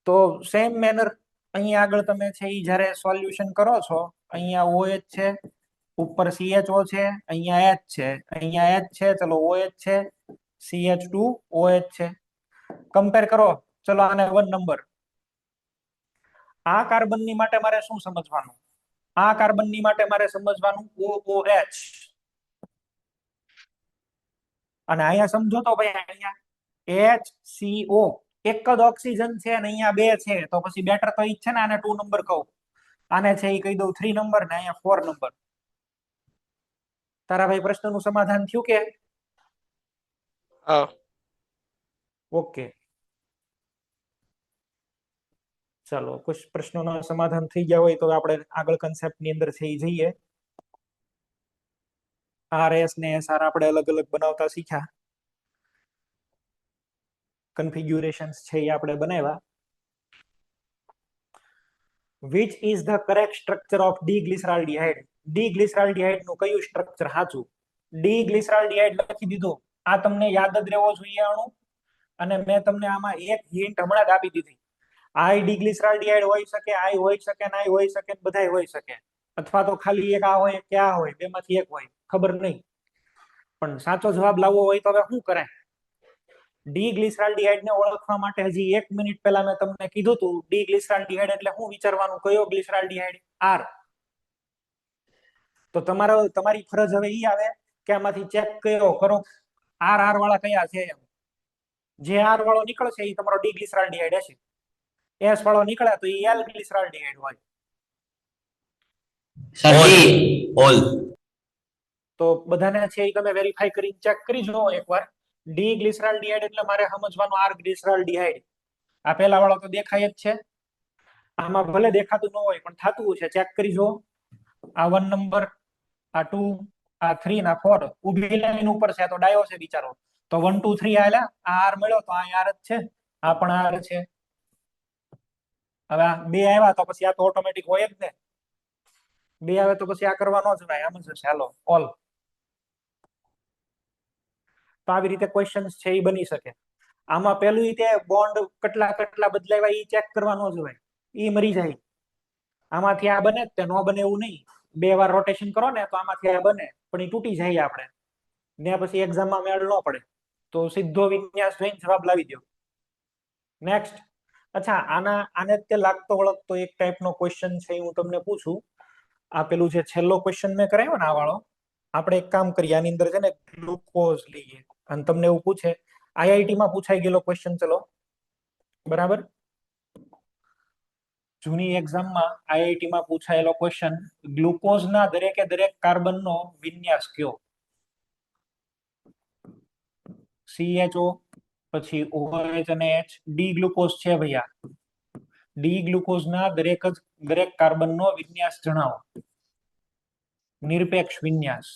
તો સેમ મેનર અહીંયા આગળ તમે છે એ જ્યારે સોલ્યુશન કરો છો, અહીંયા OH છે, ઉપર CHO છે, અહીંયા H છે, અહીંયા H છે, ચલો OH છે, CH2OH છે. કમ્પેર કરો. ચલો આને 1 નંબર. આ કાર્બન ની માટે મારે શું સમજવાનું? આ કાર્બન ની માટે મારે સમજવાનું OOH. અને અહીંયા સમજો તો ભાઈ, અહીંયા HCO એક જ ઓક્સિજન છે અને અહીંયા 2 છે, તો પછી બેટર તો ઈ જ છે ને. આને 2 નંબર કહું, આને છે એ કહી દઉં 3 નંબર, ને અહીંયા 4 નંબર. તારા ભાઈ પ્રશ્નનું સમાધાન થયું કે? ઓકે, ચાલો કુછ પ્રશ્નોના સમાધાન થઈ ગયા હોય તો આપણે આગળ કન્સેપ્ટ ની અંદર છે એ જઈએ. RS ને SR આપણે અલગ અલગ બનાવતા શીખ્યા. કન્ફિગ્યુરેશન્સ છે એ આપણે બનાવ્યા. Which is the correct structure of diglyceraldehyde? ડિગ્લિસરાલ્ડિહાઇડ નું કયું સ્ટ્રક્ચર સાચું? ડી ગ્લિસરાલ્ડિહાઇડ લખી દીધું. આ તમને યાદ જ રહેવો જોઈએ અણુ. અને મેં તમને આમાં એક હિન્ટ હમણાં જ આપી દીધી. આઈ ડી ગ્લિસરાલ્ડિહાઇડ હોઈ શકે, આઈ હોઈ શકે, નાઈ હોઈ શકે, બધાય હોઈ શકે. અથવા તો ખાલી એક આ હોય કે આ હોય, બેમાંથી એક હોય, ખબર નહીં. પણ સાચો જવાબ લાવવો હોય તો હવે શું કરાય? ડી ગ્લિસરાલ્ડિહાઇડ ને ઓળખવા માટે હજી 1 મિનિટ પહેલા મેં તમને કીધું હતું ડી ગ્લિસરાલ્ડિહાઇડ એટલે શું વિચારવાનું, કયો ગ્લિસરાલ્ડિહાઇડ? આર. તો તમારી ફરજ હવે ઈ આવે કે આમાંથી ચેક કરો આર આર વાળા કયા છે એમ. જે આર વાળો નીકળશે એ તમારો ડી ગ્લિસરાલ્ડિહાઇડ હશે. એસ વાળો નીકળે તો એ એલ ગ્લિસરાલ્ડિહાઇડ હોય. Sir D. ઓલ. તો બધાને છે એ તમે વેરીફાઈ કરીને ચેક કરી જુઓ એકવાર. ડી ગ્લિસરાલ્ડિહાઇડ એટલે મારે સમજવાનું આર ગ્લિસરાલ્ડિહાઇડ. આ પહેલા વાળો તો દેખાય જ છે. આમાં ભલે દેખાતું ન હોય પણ થતું છે, ચેક કરી જુઓ. આ 1 નંબર, આ 2, આ 3 ના 4 ઊભી લાઈન ઉપર છે તો ડાયો છે બિચારો. તો 1 2 3 આલ્યા, આ આર મળ્યો તો આ આર જ છે, આ પણ આર છે. હવે આ 2 આવ્યા તો પછી આ તો ઓટોમેટિક હોય જ ને. 2 આવે તો પછી આ કરવા ન જવાય, આમ જ હશે. હાલો ઓલ. તો આવી રીતે ક્વેશ્ચન્સ છે એ બની શકે. આમાં પેલું રીતે બોન્ડ કેટલા બદલાવ્યા એ ચેક કરવા ન જવાય, એ મરી જાય. આમાંથી આ બને તે ન બને એવું નહીં. 2 વાર રોટેશન કરો ને તો આમાંથી આ બને, પણ એ તૂટી જાય આપણે ને પછી એક્ઝામમાં મેળ ન પડે. તો સીધો વિન્યાસ જોઈને જવાબ લાવી દો. નેક્સ્ટ. અચ્છા, આને તે લાગતો વળગતો એક ટાઈપનો ક્વેશ્ચન છે હું તમને પૂછું. આ પેલું જે છેલ્લો ક્વેશ્ચન મેં કરાવ્યો ને આ વાળો, આપણે એક કામ કરીએ, આની અંદર છે ને ગ્લુકોઝ લઈએ અને તમને એવું પૂછે, આઈઆઈટી માં પૂછાઈ ગયેલો ક્વેશ્ચન. ચલો બરાબર, જૂની એક્ઝામમાં આઈઆઈટી માં પૂછાયેલો ક્વેશ્ચન, ગ્લુકોઝના દરેકે દરેક કાર્બનનો વિન્યાસ કયો? CHO, પછી OH અને H. ડી ગ્લુકોઝ છે ભૈયા. ડી ગ્લુકોઝના દરેક કાર્બનનો વિન્યાસ જણાવો, નિરપેક્ષ વિન્યાસ.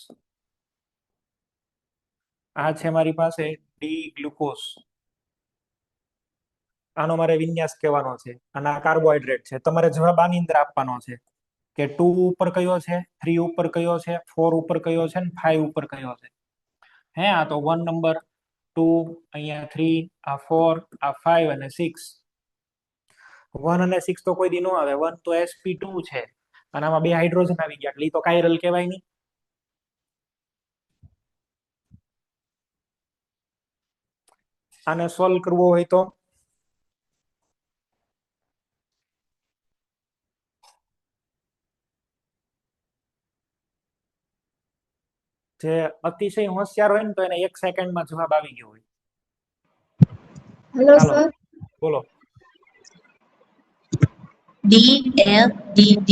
આ છે મારી પાસે ડી ગ્લુકોઝ. આનો મારે વિન્યાસ કહેવાનો છે અને આ કાર્બોહાઈડ્રેટ છે. તમારે જવાબ આની અંદર આપવાનો છે કે 2 ઉપર કયો છે, 3 ઉપર કયો છે, 4 ઉપર કયો છે, 5 ઉપર કયો છે. હે, આ તો 1 નંબર, 2, અહીંયા 3, આ 4, આ 5 અને 6. 1 અને 6 તો કોઈ દી નો આવે. 1 તો sp2 છે અને આમાં 2 હાઇડ્રોજન આવી ગયા એટલે એ તો કાયરલ કહેવાય નહીં. આને સોલ્વ કરવો હોય તો જે અતિશય હોશિયાર હોય ને તો એને 1 સેકન્ડમાં જવાબ આવી ગયો હોય. Hello hello sir. બોલો. DLDD.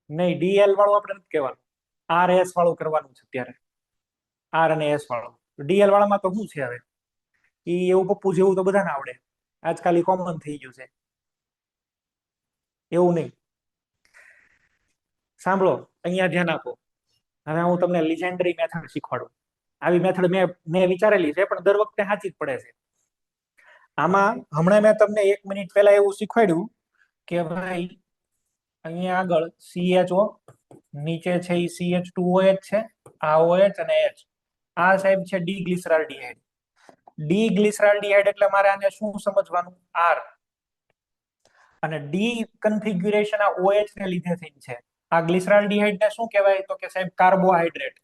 નહીં, ડીએલ વાળું આપણે નથી કહેવાનું, આર એસ વાળું કરવાનું છે અત્યારે. આર અને એસ વાળું. ડીએલ વાળામાં તો શું છે હવે, ઈ એવું પપ્પુ જેવું તો બધાને આવડે. આજકાલ ઈ કોમન થઈ ગયું છે. એવું નહીં. સાંભળો, અહીંયા ધ્યાન આપો. હવે હું તમને લિજેન્ડરી મેથડ શીખવાડું. આવી મેથડ મેં વિચારેલી છે પણ દર વખતે સાચી જ પડે છે. આમાં હમણાં મેં તમને 1 મિનિટ પહેલા એવું શીખવાડ્યું કે ભાઈ અહીંયા આગળ CHO, નીચે છે એ CH2OH છે, આ OH અને H. આ સાહેબ છે ડી ગ્લિસરાલ્ડિહાઇડ. ડી ગ્લિસરાલ્ડિહાઇડ એટલે મારે આને શું સમજવાનું? આર. અને ડી કન્ફિગ્યુરેશન આ OH ને લીધે થઈને છે. આ ગ્લિસરાલ્ડિહાઇડ ને શું કહેવાય? તો કે સાહેબ કાર્બોહાઈડ્રેટ.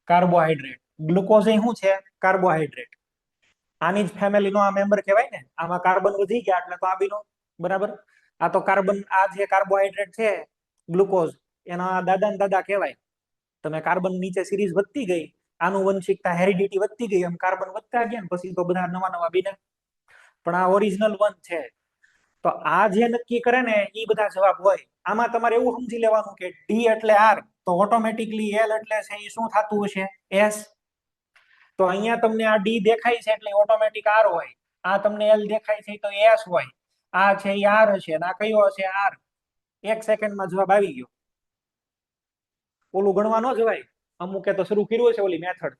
કાર્બોહાઈડ્રેટ. ગ્લુકોઝ એ શું છે? કાર્બોહાઈડ્રેટ. આની જ ફેમિલીનો આ મેમ્બર કહેવાય ને. આમાં કાર્બન વધી ગયા એટલે તો આ બીનો. બરાબર. આ તો કાર્બન, આ જે કાર્બોહાઈડ્રેટ છે ગ્લુકોઝ, એના દાદા ને દાદા કહેવાય. તમે કાર્બન નીચે સિરીઝ વધતી ગઈ, આનુવંશિકતા હેરિડિટી વધતી ગઈ, એમ કાર્બન વધતા ગયા ને પછી તો બધા નવા બીને. પણ આ ઓરિજિનલ 1 છે. તો આ જે નક્કી કરે ને એ બધા જવાબ હોય. આમાં તમારે એવું સમજી લેવાનું કે ડી એટલે આર, તો ઓટોમેટિકલી એલ એટલે છે એ શું થતું હશે? એસ. તો અહીંયા તમને આ ડી દેખાય છે એટલે ઓટોમેટિક આર હોય. આ તમને એલ દેખાય છે તો એસ હોય. આ છે એ આર હશે અને આ કયો હશે? આર. 1 સેકન્ડમાં જવાબ આવી ગયો. ઓલું ગણવા ન જવાય. અમુકે તો શરૂ કર્યું છે ઓલી મેથડ,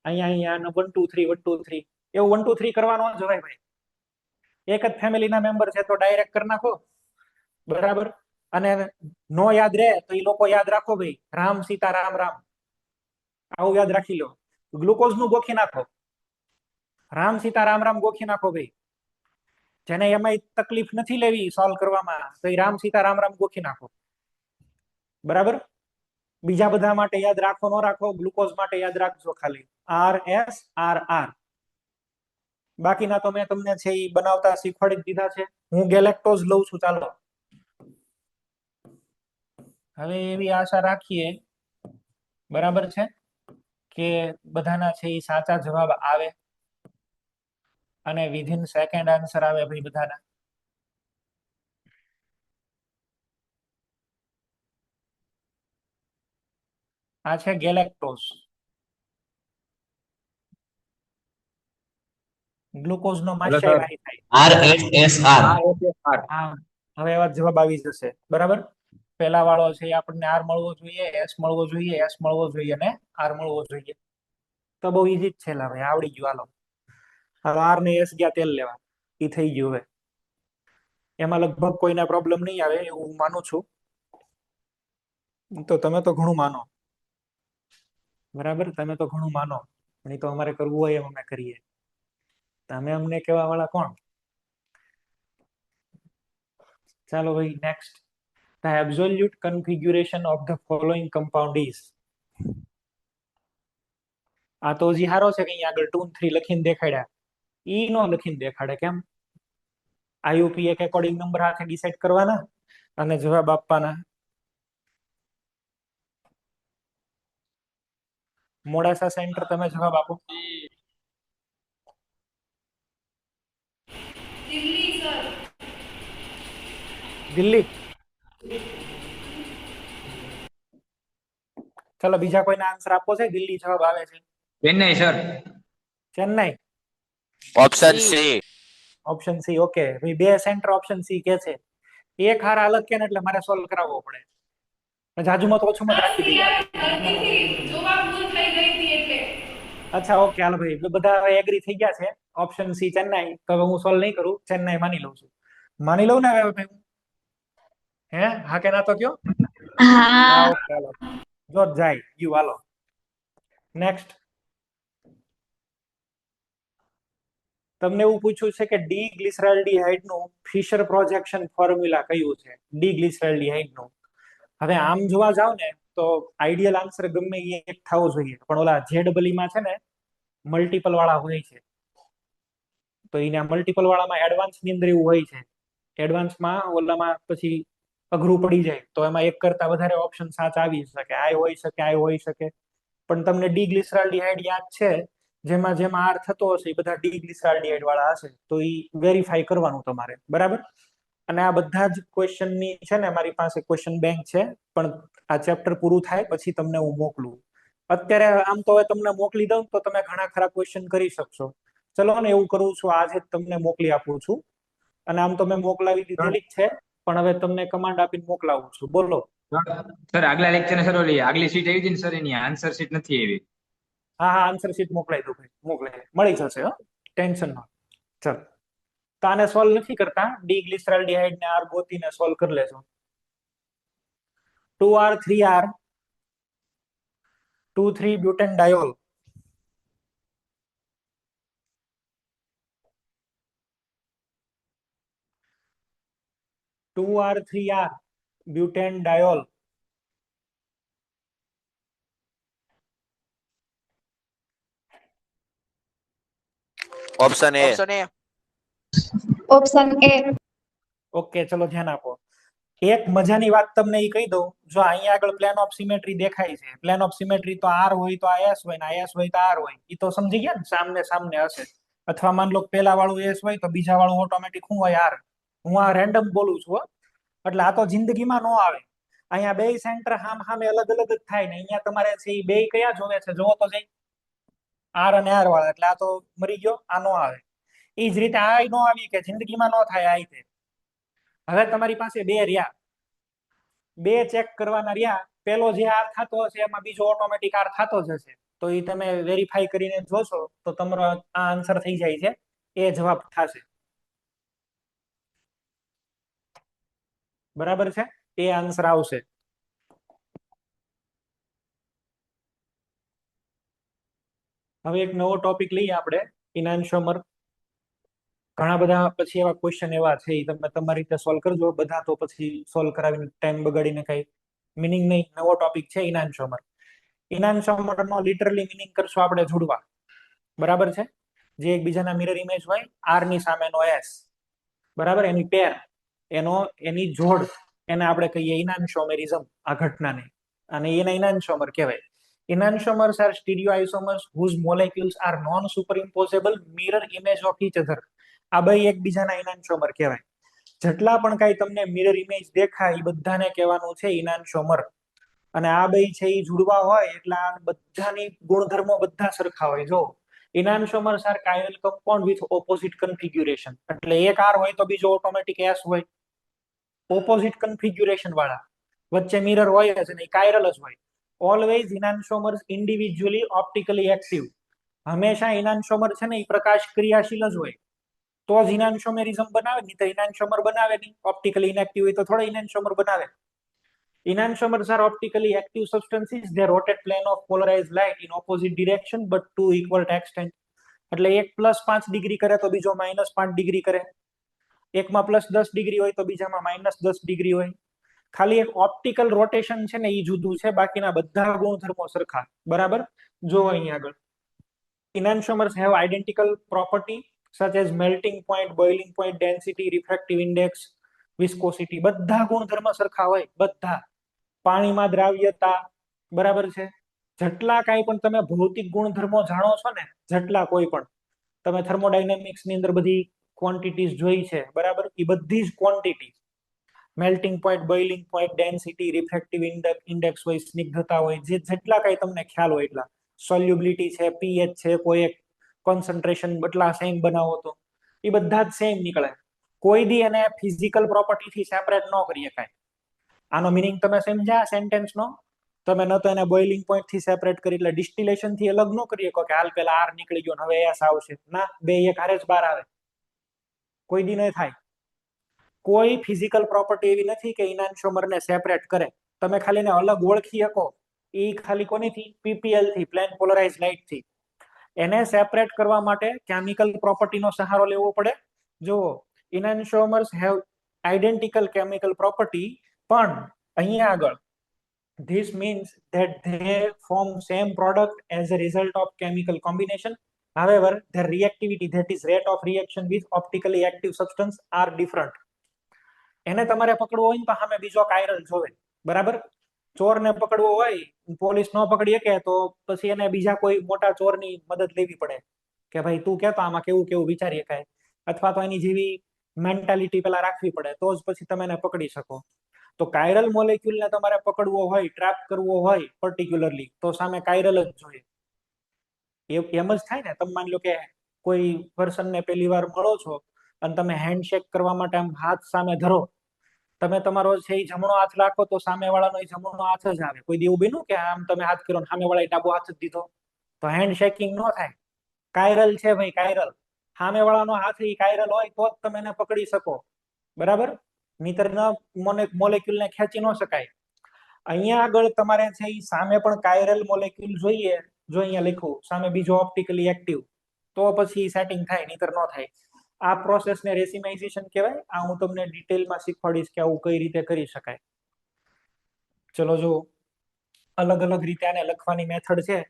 અહીંયા 1 2 3 1 2 3, એવું 1 2 3 કરવા ન જવાય ભાઈ. એક જ ફેમિલીના મેમ્બર છે તો ડાયરેક્ટ કરી નાખો. બરાબર. અને નો યાદ રહે તો એ લોકો યાદ રાખો ભાઈ, રામ સીતા રામ રામ. આવું યાદ રાખી લો. ગ્લુકોઝ નું ગોખી નાખો, રામ સીતા રામ રામ ગોખી નાખો ભાઈ. જેને એમાં તકલીફ નથી લેવી સોલ્વ કરવામાં, તો એ રામ સીતા રામ રામ ગોખી નાખો. બરાબર. બીજા બધા માટે યાદ રાખો ન રાખો, ગ્લુકોઝ માટે યાદ રાખજો ખાલી RSRR. બાકીના તો મેં તમને છે એ બનાવતા શીખવાડી દીધા છે. હું ગેલેક્ટોઝ લઉં છું. ચાલો હવે એવી આશા રાખીએ, બરાબર છે, કે બધાના છે એ સાચા જવાબ આવે અને વિધિન સેકન્ડ આન્સર આવે ભાઈ બધાના. આ છે ગેલેક્ટોઝ. ગ્લુકોઝ નો માસ્ટર થાય. RSSR. હા, હવે એવા જવાબ આવી જશે. બરાબર. પહેલા વાળો છે આપણને R મળવો જોઈએ, S મળવો જોઈએ, S મળવો જોઈએ અને R મળવો જોઈએ. તો બહુ ઈઝી જ છે લા ભાઈ, આવડી ગયું. હાલો હવે R ને S ગયા તેલ લેવા, એ થઈ ગયું. હવે એમાં લગભગ કોઈના પ્રોબ્લેમ નહીં આવે એવું હું માનું છું. તો તમે તો ઘણું માનો, બરાબર, તમે તો ઘણું માનો, પણ એ તો અમારે કરવું હોય એમ અમે કરીએ. તમે અમને કહેવા વાળા કોણ? ચાલો ભાઈ next. The absolute configuration of the following compound is. આ તો હજી હારો છે કે અહીંયા આગળ 2 3 લખીને દેખાડ્યા. ઈ નો લખીને દેખાડે કેમ? IUPAC એકોર્ડિંગ નંબર હાથે ડિસાઈડ કરવાના અને જવાબ આપવાના. મોડાસા સેન્ટર તમે જવાબ આપો. દિલ્હી સર. દિલ્હી. ચલો બીજા કોઈને આન્સર આપવો છે? દિલ્હી જવાબ આવે છે. Chennai sir. Chennai. Option C. Option C. Okay ભાઈ, બે સેન્ટર ઓપ્શન સી કે છે. એક હાર અલગ કે ને એટલે મારે સોલ્વ કરાવવો પડે. જાજુમાં તો ઓછું મત રાખી દઈએ. ગલતીથી જવાબ ભૂલ થઈ ગઈ હતી એટલે. અચ્છા ઓકે હાલો ભાઈ, બધા હવે એગ્રી થઈ ગયા છે. Option C Chennai. તો હવે હું સોલ્વ નહીં કરું, ચેન્નઈ માની લઉં છું. માની લઉં ને હવે ભાઈ? હે હા કે ના તો કયો? હા. ઓકે હાલો, જો જાય ગયું. હાલો નેક્સ્ટ. તમને એવું પૂછ્યું છે કે ડી ગ્લિસરાલ્ડીહાઇડ નું ફિશર પ્રોજેક્શન ફોર્મ્યુલા કયું છે? ડી ગ્લિસરાલ્ડીહાઇડ નું. હવે આમ જોવા જાવ ને તો આઈડિયલ આન્સર ગમે એ એક થવો જોઈએ, પણ ઓલા ZEE માં છે ને મલ્ટિપલ વાળા હોય છે. તો એને મલ્ટિપલ વાળામાં એડવાન્સ ની અંદર એવું હોય છે. એડવાન્સમાં ઓલામાં પછી અઘરું પડી જાય, તો એમાં એક કરતા વધારે ઓપ્શન સાચા આવી શકે. આ હોઈ શકે, આ હોઈ શકે. પણ તમને ડી ગ્લિસરાલ્ડીહાઇડ યાદ છે, જેમાં જેમાં R થતો હશે એ બધા ડી ગ્લિસરાલ્ડીહાઇડ વાળા હશે. તો એ વેરીફાઈ કરવાનું તમારે. બરાબર. અને આ બધા જ ક્વેશ્ચનની છે ને મારી પાસે ક્વેશ્ચન બેંક છે, પણ આ ચેપ્ટર પૂરું થાય પછી તમને હું મોકલું. અત્યારે આમ તો હવે તમને મોકલી દઉં તો તમે ઘણા ખરા ક્વેશ્ચન કરી શકશો. ચલો ને એવું કરું છું, આજે જ તમને મોકલી આપું છું. અને આમ તો મેં મોકલાવી દીધેલી જ છે, પણ હવે તમને કમાન્ડ આપીને મોકલાવું છું. બોલો. સર આગલા લેક્ચર સર ઓલી આગલી સીટ આવી હતી ને સર, એની આન્સર સીટ નથી આવી. હા હા, આન્સર શીટ મોકલાઈ દો ભાઈ, મોકલાઈ મળી જશે. હો ટેન્શન ન. ચલ તો આને સોલ્વ નથી કરતા, ડી ગ્લિસરાલ્ડીહાઇડ ને R ગોતીને સોલ્વ કરી લેજો. 2R 3R 2,3 butanediol. Two R 3R butanediol. Option A. Option A. Option A. Okay ચલો ધ્યાન આપો. એક મજાની વાત તમને એ કહી દઉં. જો અહીંયા આગળ પ્લેન ઓફ સિમેટ્રી દેખાય છે, પ્લેન ઓફ સિમેટ્રી તો R હોય તો આ S હોય ને S હોય તો R હોય. એ તો સમજી ગયા ને, સામને સામને હશે. અથવા માન લો પેલા વાળું S હોય તો બીજા વાળું ઓટોમેટિક શું હોય? R. હું આ રેન્ડમ બોલું છું, એટલે આ તો જિંદગીમાં ન આવે. અહીંયા બે સેન્ટર હામ હામે અલગ અલગ જ થાય ને અહીંયા તમારે છે એ બે કયા જોવે છે જોવો તો જઈ. R અને R વાળા, એટલે આ તો મરી ગયો, આ નો આવે. એ જ રીતે આ નો આવી કે જિંદગીમાં નો થાય આ રીતે. હવે તમારી પાસે બે રહ્યા, બે ચેક કરવાના રહ્યા. પેલો જે R થતો હશે એમાં બીજો ઓટોમેટિક R થતો જ હશે. તો એ તમે વેરીફાઈ કરીને જોશો તો તમારો આ આન્સર થઈ જાય છે, એ જવાબ થશે. બરાબર છે, એ આન્સર આવશે. હવે એક નવો ટોપિક લઈએ આપણે, ઇનાન્શોમર. ઘણા બધા પછી એવા ક્વેશ્ચન એવા છે, ઈ તમે તમારી રીતે સોલ્વ કરજો. બધા તો પછી સોલ્વ કરાવીને ટાઈમ બગાડીને કઈ મિનિંગ નહીં. નવો ટોપિક છે ઇનાન્શોમર. ઇનાન્શોમર નો લિટરલી મિનિંગ કરશું આપણે જોડવા, બરાબર છે? જે એકબીજાના મિરર ઇમેજ હોય, આર ની સામેનો એસ, બરાબર, એની પેર, એની જોડ, એને આપણે કહીએ ઇનાન્શોમેરિઝમ, આ ઘટનાને, અને એને ઇનાન્શોમર કહેવાય. Enantiomers are stereoisomers whose molecules are non-superimposable mirror image of each other. આ બે એકબીજાના ઇનાન્શોમર કહેવાય. જેટલા પણ કાંઈ તમને મિરર ઇમેજ દેખાય એ બધાને કહેવાનું છે ઇનાન્શોમર. અને આ બે છે એ જુડવા હોય એટલે આ બધાની ગુણધર્મો બધા સરખા હોય. જો enantiomers are chiral compound with opposite configuration. એટલે એક આર હોય તો બીજો ઓટોમેટિક એસ હોય, ઓપોઝિટ કન્ફિગ્યુરેશન વાળા. વચ્ચે મિરર હોય જ અને કાયરલ જ હોય. Always enantiomers individually optically active. હંમેશા ઇનાન્શોમર છે ને એ પ્રકાશ ક્રિયાશીલ જ હોય તો જ ઇનાન્શોમેરિઝમ બનાવે, નહીં તો ઇનાન્શોમર બનાવે નહીં. ઓપ્ટિકલી ઇનએક્ટિવ હોય તો થોડા ઇનાન્શોમર બનાવે. Enantiomers are optically active substances. They rotate plane of polarized light in opposite direction but to equal extent. એટલે એક +5 ડિગ્રી કરે તો બીજો -5 ડિગ્રી કરે. એકમાં +10 ડિગ્રી હોય તો બીજામાં -10 ડિગ્રી હોય. ખાલી એક ઓપ્ટિકલ રોટેશન છે ને એ જુદું છે, બાકીના બધા ગુણધર્મો સરખા, બરાબર? જો અહીં આગળ enantiomers have identical property such as melting point, boiling point, density, refractive index, viscosity. બધા ગુણધર્મ સરખા હોય, બધા. પાણીમાં દ્રાવ્યતા, બરાબર છે? જેટલા કાંઈ પણ તમે ભૌતિક ગુણધર્મો જાણો છો ને, જેટલા કોઈ પણ તમે થર્મોડાયનેમિક્સ ની અંદર બધી ક્વોન્ટિટીઝ જોઈ છે, બરાબર? એ બધી જ quantity, melting point, boiling point, density, refractive index હોય, સ્નિગ્ધતા હોય, જે જેટલા કાંઈ તમને ખ્યાલ હોય એટલા, સોલ્યુબિલિટી છે, પીએચ છે, કોઈ એક કોન્સન્ટ્રેશન બટલા સેમ બનાવો તો એ બધા જ સેમ નીકળે. કોઈ દી એને ફિઝિકલ પ્રોપર્ટી થી સેપરેટ ન કરી શકાય. આનો મિનિંગ તમે સમજ્યા સેન્ટેન્સ નો? તમે ન તો એને બોઇલિંગ પોઈન્ટ થી સેપરેટ કરી એટલે ડિસ્ટિલેશન થી અલગ ન કરી શકો કે હાલ પેલા આર નીકળી ગયો હવે એસ આવશે. ના, બે એક હારે જ બહાર આવે, કોઈ દી નહીં થાય. કોઈ ફિઝિકલ પ્રોપર્ટી એવી નથી કે ઇનાન્શોમર ને સેપરેટ કરે. તમે ખાલી એને અલગ ઓળખી શકો એ ખાલી કોનીથી? પીપીએલ થી, પ્લેન પોલરાઇઝ લાઇટ થી. એને સેપરેટ કરવા માટે કેમિકલ પ્રોપર્ટીનો સહારો લેવો પડે. જો enantiomers have identical chemical property, પણ અહીંયા આગળ this means that they form same product as a result of chemical combination. However, their reactivity, that is rate of reaction with optically active substance, are different. એને તમારે પકડવો હોય ને તો સામે બીજો કાયરલ જોવે, બરાબર? ચોરને પકડવો હોય, પોલીસ ન પકડી શકે તો પછી એને બીજા કોઈ મોટા ચોરની મદદ લેવી પડે કે ભાઈ તું કહેતો આમાં કેવું કેવું વિચારી શકાય, અથવા તો એની જેવી મેન્ટાલિટી પેલા રાખવી પડે તો જ પછી તમે એને પકડી શકો. તો કાયરલ મોલેક્યુલને તમારે પકડવો હોય, ટ્રેપ કરવો હોય પર્ટિક્યુલરલી, તો સામે કાયરલ જ જોઈએ. એમ જ થાય ને, તમે માની લો કે કોઈ પર્સનને પહેલી વાર મળો છો અને તમે હેન્ડશેક કરવા માટે આમ હાથ સામે ધરો, તમે તમારો છે એ જમણો હાથ રાખો તો સામે વાળાનો એ જમણો હાથ જ આવે. કોઈ એવું બન્યું કે આમ તમે હાથ કર્યો સામે વાળા ડાબો હાથ જ દીધો? તો હેન્ડ શેકિંગ ન થાય. કાયરલ છે ભાઈ, કાયરલ. સામે વાળાનો હાથ એ કાયરલ હોય તો જ તમે એને પકડી શકો, બરાબર? નહીતર મોલેક્યુલ ને ખેંચી ન શકાય. અહીંયા આગળ તમારે છે એ સામે પણ કાયરલ મોલેક્યુલ જોઈએ. જો અહીંયા લખ્યું સામે બીજો ઓપ્ટિકલી એક્ટિવ, તો પછી સેટિંગ થાય, નહીતર ન થાય. આ પ્રોસેસને રેસિમાઇઝેશન કહેવાય. આ હું તમને ડિટેલમાં શીખવાડીશ કે આવું કઈ રીતે કરી શકાય. ચલો જો, અલગ અલગ રીતે આને લખવાની મેથડ છે.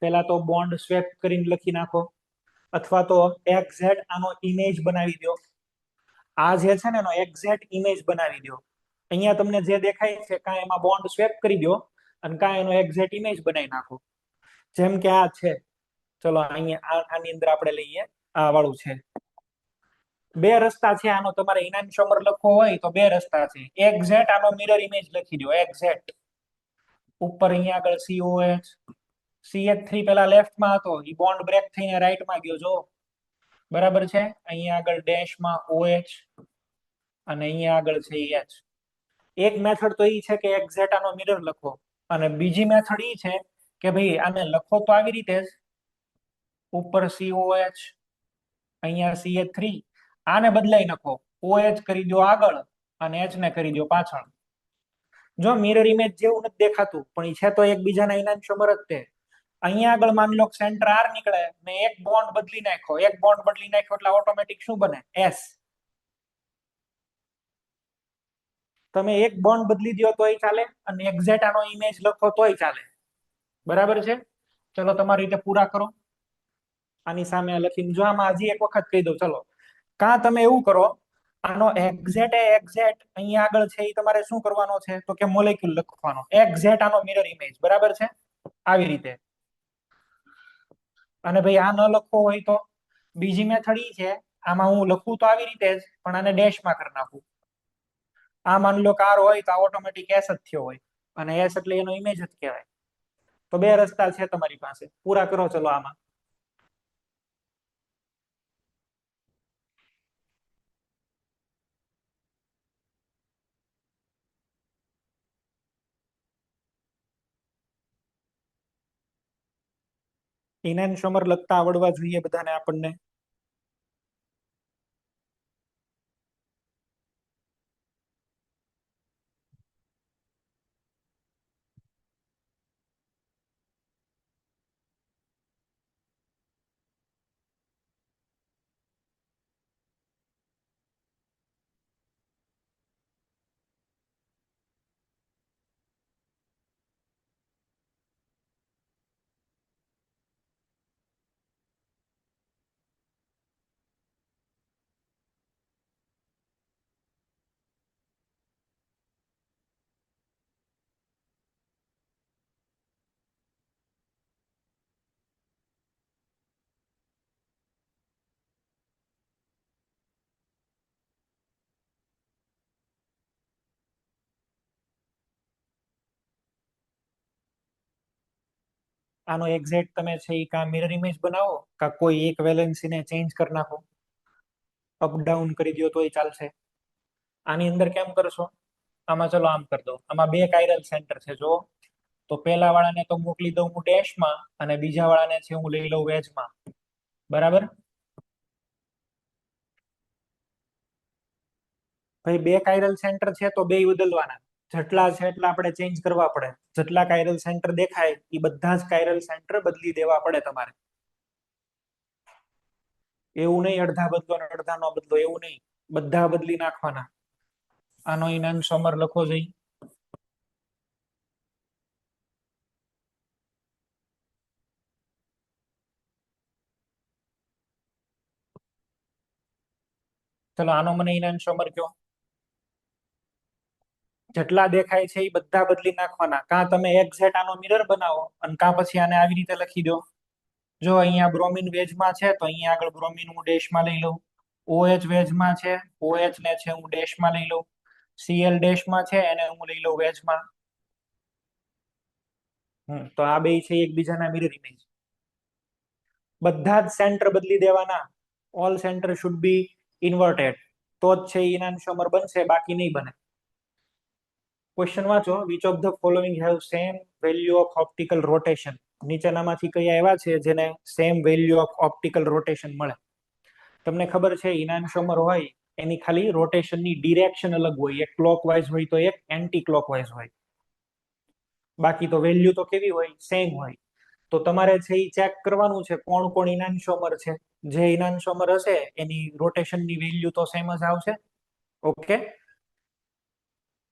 પહેલા તો બોન્ડ સ્વેપ કરીને લખી નાખો, અથવા તો એક્ઝેક્ટ આનો ઇમેજ બનાવી દો. આ જે છે ને એનો એક્ઝેક્ટ ઇમેજ બનાવી દો. અહીંયા તમને જે દેખાય છે કાં એમાં બોન્ડ સ્વેપ કરી દો અને કાં એનો એક્ઝેક્ટ ઇમેજ બનાવી નાખો. જેમ કે આ છે, ચલો અહીંયા આની અંદર આપણે લઈએ, આ વાળું છે. બે રસ્તા છે આનો. તમારે ઇનાન્શોમર લખવો હોય તો બે રસ્તા છે. એક્ઝેક્ટ આનો મિરર ઇમેજ લખી દો, એક્ઝેક્ટ. ઉપર અહીંયા આગળ COH, CH3 પેલા લેફ્ટમાં હતો, એ બોન્ડ બ્રેક થઈને રાઈટમાં ગયો, જો બરાબર છે? અહીંયા આગળ ડેશમાં OH અને અહીંયા આગળ છે H. એક મેથડ તો એ છે કે એક્ઝેક્ટ આનો મિરર લખો, અને બીજી મેથડ એ છે કે ભાઈ આને લખો તો આવી રીતે જ, ઉપર COH, અહીંયા CH3, આને બદલાઈ નાખો, OH કરી દો આગળ અને H ને કરી દો પાછળ. જો મિરર ઇમેજ જેવું નથી દેખાતું, પણ એ છે તો એકબીજાના ઇનાન્શોમર જ તે. અહીંયા આગળ માની લો સેન્ટર આર નીકળે ને એક બોન્ડ બદલી નાખ્યો એટલે ઓટોમેટિક શું બને એસ. તમે એક બોન્ડ બદલી દો તોય ચાલે અને એક્ઝેક્ટ આનો ઇમેજ લખો તોય ચાલે. બરાબર છે? ચલો તમારી રીતે પૂરા કરો. આની સામે લખીને જો આમાં હજી એક વખત કહી દઉં. ચલો કાં તમે એવું કરો, આનો એક્ઝેક્ટ અહીંયા આગળ છે એ તમારે શું કરવાનો છે તો કે મોલેક્યુલ લખવાનો, એક્ઝેક્ટ આનો મિરર ઇમેજ. બરાબર છે? આવી રીતે. અને ભાઈ આ ન લખવો હોય તો બીજી મેથડ ઈ છે, આમાં હું લખું તો આવી રીતે જ પણ આને ડેશમાં કરી નાખું. આ માની લો કાર હોય તો ઓટોમેટિક એસ જ થયો હોય અને એસ એટલે એનો ઇમેજ જ કહેવાય. તો બે રસ્તા છે તમારી પાસે, પૂરા કરો. ચલો આમાં ઇનાન્શોમર લખતા આવડવા જોઈએ બધાને આપણને. આનો એક્ઝેક્ટ તમે છે એ કાં મિરર ઇમેજ બનાવો કાં કોઈ એક વેલેન્સીને ચેન્જ કરી નાખો, અપ ડાઉન કરી દો તોય ચાલશે. આની અંદર કેમ કરશો? આમાં ચલો આમ કરી દો. આમાં બે કાયરલ સેન્ટર છે જો. તો પહેલા વાળાને તો મોકલી દઉં હું ડેશમાં અને બીજા વાળાને છે હું લઈ લઉં વેજમાં. બરાબર? ભાઈ બે કાયરલ સેન્ટર છે તો બે બદલવાના. જેટલા છે એટલા આપણે ચેન્જ કરવા પડે. જેટલા કાયરલ સેન્ટર દેખાય એ બધા જ કાયરલ સેન્ટર બદલી દેવા પડે તમારે. એવું નહીં અડધા બદલો ને અડધા નો બદલો, એવું નહીં, બધા બદલી નાખવાના. આનો ઇનાન્શોમર લખો જઈ. ચલો આનો મને ઇનાન્શોમર કયો. જેટલા દેખાય છે એ બધા બદલી નાખવાના. કાં તમે એક્ઝેક્ટ આનો મિરર બનાવો અને કાં પછી આને આવી રીતે લખી દો. જો અહીંયા બ્રોમિન વેજમાં છે તો અહીંયા આગળ બ્રોમિન હું ડેશમાં લઈ લઉં. OH વેજમાં છે, OH ને છે હું ડેશમાં લઈ લઉં. Cl ડેશમાં છે એને હું લઈ લઉં વેજમાં. તો આ બે છે એકબીજાના મિરર ઇમેજ. બધા જ સેન્ટર બદલી દેવાના. All centre should be inverted. તો જ છે ઇનાન્શોમર બનશે, બાકી નહીં બને. ક્વેશ્ચન વાંચો. Which of the following have same value of optical rotation? નીચેનામાંથી કયા એવા છે જેને same value of optical rotation મળે? તમને ખબર છે ઇનાન્શોમર હોય એની ખાલી રોટેશનની ડિરેક્શન અલગ હોય, એક ક્લોકવાઇઝ હોય તો એક એન્ટી ક્લોકવાઇઝ હોય. બાકી તો વેલ્યુ તો કેવી હોય? સેમ હોય. તો તમારે છે એ ચેક કરવાનું છે કોણ કોણ ઇનાન્શોમર છે. જે ઇનાન્શોમર હશે એની રોટેશનની વેલ્યુ તો સેમ જ આવશે. ઓકે,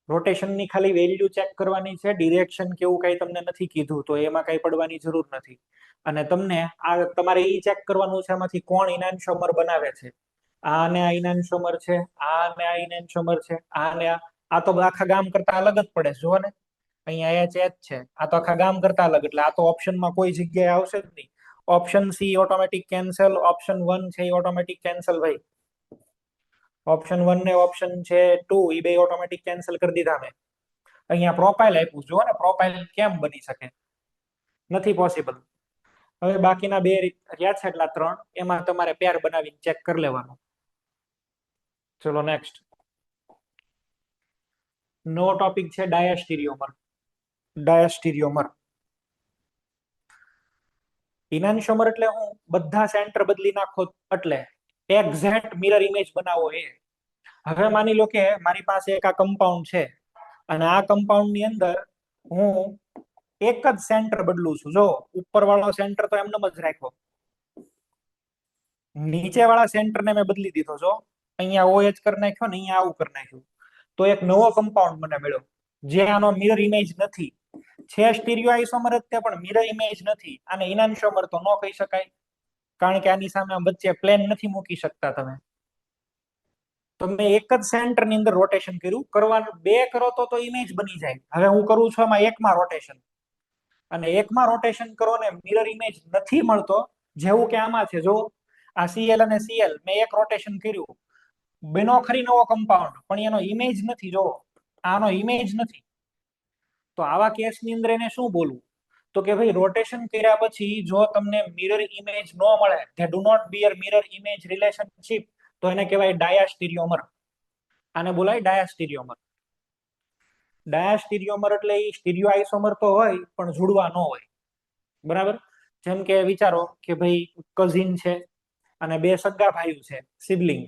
રોટેશનની ખાલી વેલ્યુ ચેક કરવાની છે. ડિરેક્શન કેવું કઈ તમને નથી કીધું તો એમાં કઈ પડવાની જરૂર નથી. અને તમને આ તમારે એ ચેક કરવાનું છે આમાંથી કોણ ઇનાન્શોમર બનાવે છે. આ ને આ ઇનાન્શોમર છે, આ ને આ ઇનાન્શોમર છે, આ ને આ તો આખા ગામ કરતા અલગ જ પડે. જુઓ ને અહીંયા H છે, આ તો આખા ગામ કરતા અલગ. એટલે આ તો ઓપ્શનમાં કોઈ જગ્યાએ આવશે જ નહીં. Option C automatic cancel, option 1 છે એ ઓટોમેટિક કેન્સલ. ભાઈ ઓપ્શન 1 ને ઓપ્શન છે 2 એ બે ઓટોમેટિક કેન્સલ કરી દીધા મેં. અહીંયા પ્રોફાઇલ આપ્યું, જુઓ ને પ્રોફાઇલ કેમ બની શકે? નથી પોસિબલ. હવે બાકીના બે રહ્યા છે એટલા 3, એમાં તમારે પેર બનાવીને ચેક કરી લેવાનું. ચલો નેક્સ્ટ. નો ટોપિક છે ડાયાસ્ટીરિયોમર. ડાયાસ્ટીરિયોમર ઇનાન્શોમર એટલે હું બધા સેન્ટર બદલી નાખો એટલે એક્ઝેક્ટ મિરર ઇમેજ બનાવો એ. હવે માની લો કે મારી પાસે એક આ કમ્પાઉન્ડ છે અને આ કમ્પાઉન્ડ ની અંદર હું એક જ સેન્ટર બદલું છું. જો ઉપર વાળો સેન્ટર તો એમને જ રાખ્યો, નીચે વાળા સેન્ટર ને મેં બદલી દીધો. જો અહીંયા OH કરી નાખ્યો ને અહીંયા આવું કરી નાખ્યું, તો એક નવો કમ્પાઉન્ડ મને મળ્યો જે આનો મિરર ઇમેજ નથી. છે સ્ટીરિયો આઇસોમર જ તે, પણ મિરર ઇમેજ નથી. આને ઇનાન્શોમર તો ન કહી શકાય, કારણ કે આની સામે વચ્ચે પ્લેન નથી મૂકી શકતા તમે. તો મેં એક જ સેન્ટર ની અંદર રોટેશન કર્યું. કરવાનું બે કરો તો ઇમેજ બની જાય. હવે હું કરું છું આમાં એકમાં રોટેશન, અને એકમાં રોટેશન કરો ને મિરર ઇમેજ નથી મળતો. જેવું કે આમાં છે, જો આ Cl અને Cl મેં એક રોટેશન કર્યું, બનો ખરી નવો કમ્પાઉન્ડ, પણ એનો ઇમેજ નથી. જો આનો ઇમેજ નથી, તો આવા કેસની અંદર એને શું બોલવું? તો કે ભાઈ રોટેશન કર્યા પછી જો તમને મિરર ઇમેજ ન મળે, they do not bear mirror image relationship, તો એને કહેવાય ડાયાસ્ટીરિયોમર. આને બોલાય ડાયાસ્ટીરિયોમર. ડાયાસ્ટીરિયોમર એટલે એ સ્ટીરિયો આઇસોમર તો હોય પણ જોડવા ન હોય. બરાબર? જેમ કે વિચારો કે ભાઈ કઝિન છે અને બે સગા ભાઈઓ છે, સિબલિંગ.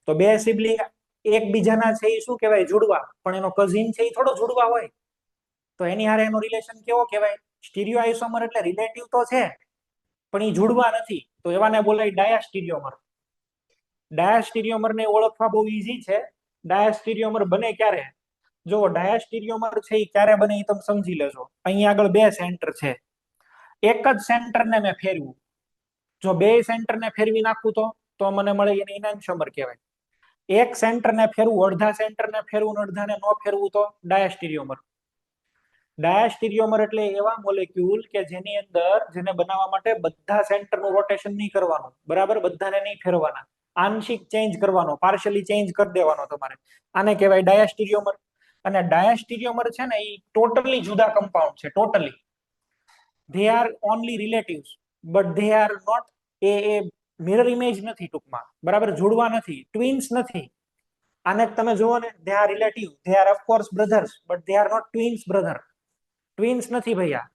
તો બે સિબલિંગ એકબીજાના છે એ શું કહેવાય? જોડવા. પણ એનો કઝિન છે એ થોડો જોડવા હોય, તો એની હારે એનો રિલેશન કેવો કહેવાય? સ્ટીરિયો આઇસોમર એટલે રિલેટિવ તો છે પણ એ જોડવા નથી, તો એવાને બોલાય ડાયાસ્ટીરિયોમર. ડાયાસ્ટીરિયોમર ને ઓળખવા બહુ ઈઝી છે. ડાયાસ્ટીરિયોમર બને ક્યારે? જો ડાયાસ્ટીરિયોમર છે એ ક્યારે બને એ તમે સમજી લેજો. અહીંયા આગળ બે સેન્ટર છે, એક જ સેન્ટર ને મેં ફેરવ્યું. જો બે સેન્ટર ને ફેરવી નાખું તો મને મળે એને ઇનાન્શોમર કહેવાય. એક સેન્ટર ને ફેરવું, અડધા સેન્ટર ને ફેરવું, અડધા ને ન ફેરવું તો ડાયાસ્ટીરિયોમર. ડાયાસ્ટીરિયોમર એટલે એવા મોલેક્યુલ કે જેની અંદર, જેને બનાવવા માટે બધા સેન્ટર નું રોટેશન નહીં કરવાનું, બરાબર? બધાને નહીં ફેરવાના, આંશિક ચેન્જ કરવાનો, પાર્શિયલી ચેન્જ કરી દેવાનો તમારે. આને કહેવાય ડાયાસ્ટીરિયોમર. અને ડાયાસ્ટીરિયોમર છે ને એ ટોટલી જુદા કમ્પાઉન્ડ છે. Totally they are only relatives, but they are not a mirror image નથી ટૂંકમાં. બરાબર? જોડવા નથી, ટ્વિન્સ નથી. આને તમે જુઓ ને, they are relative, they are of course brothers, but they are not twins brother. Twins નથી ભૈયા.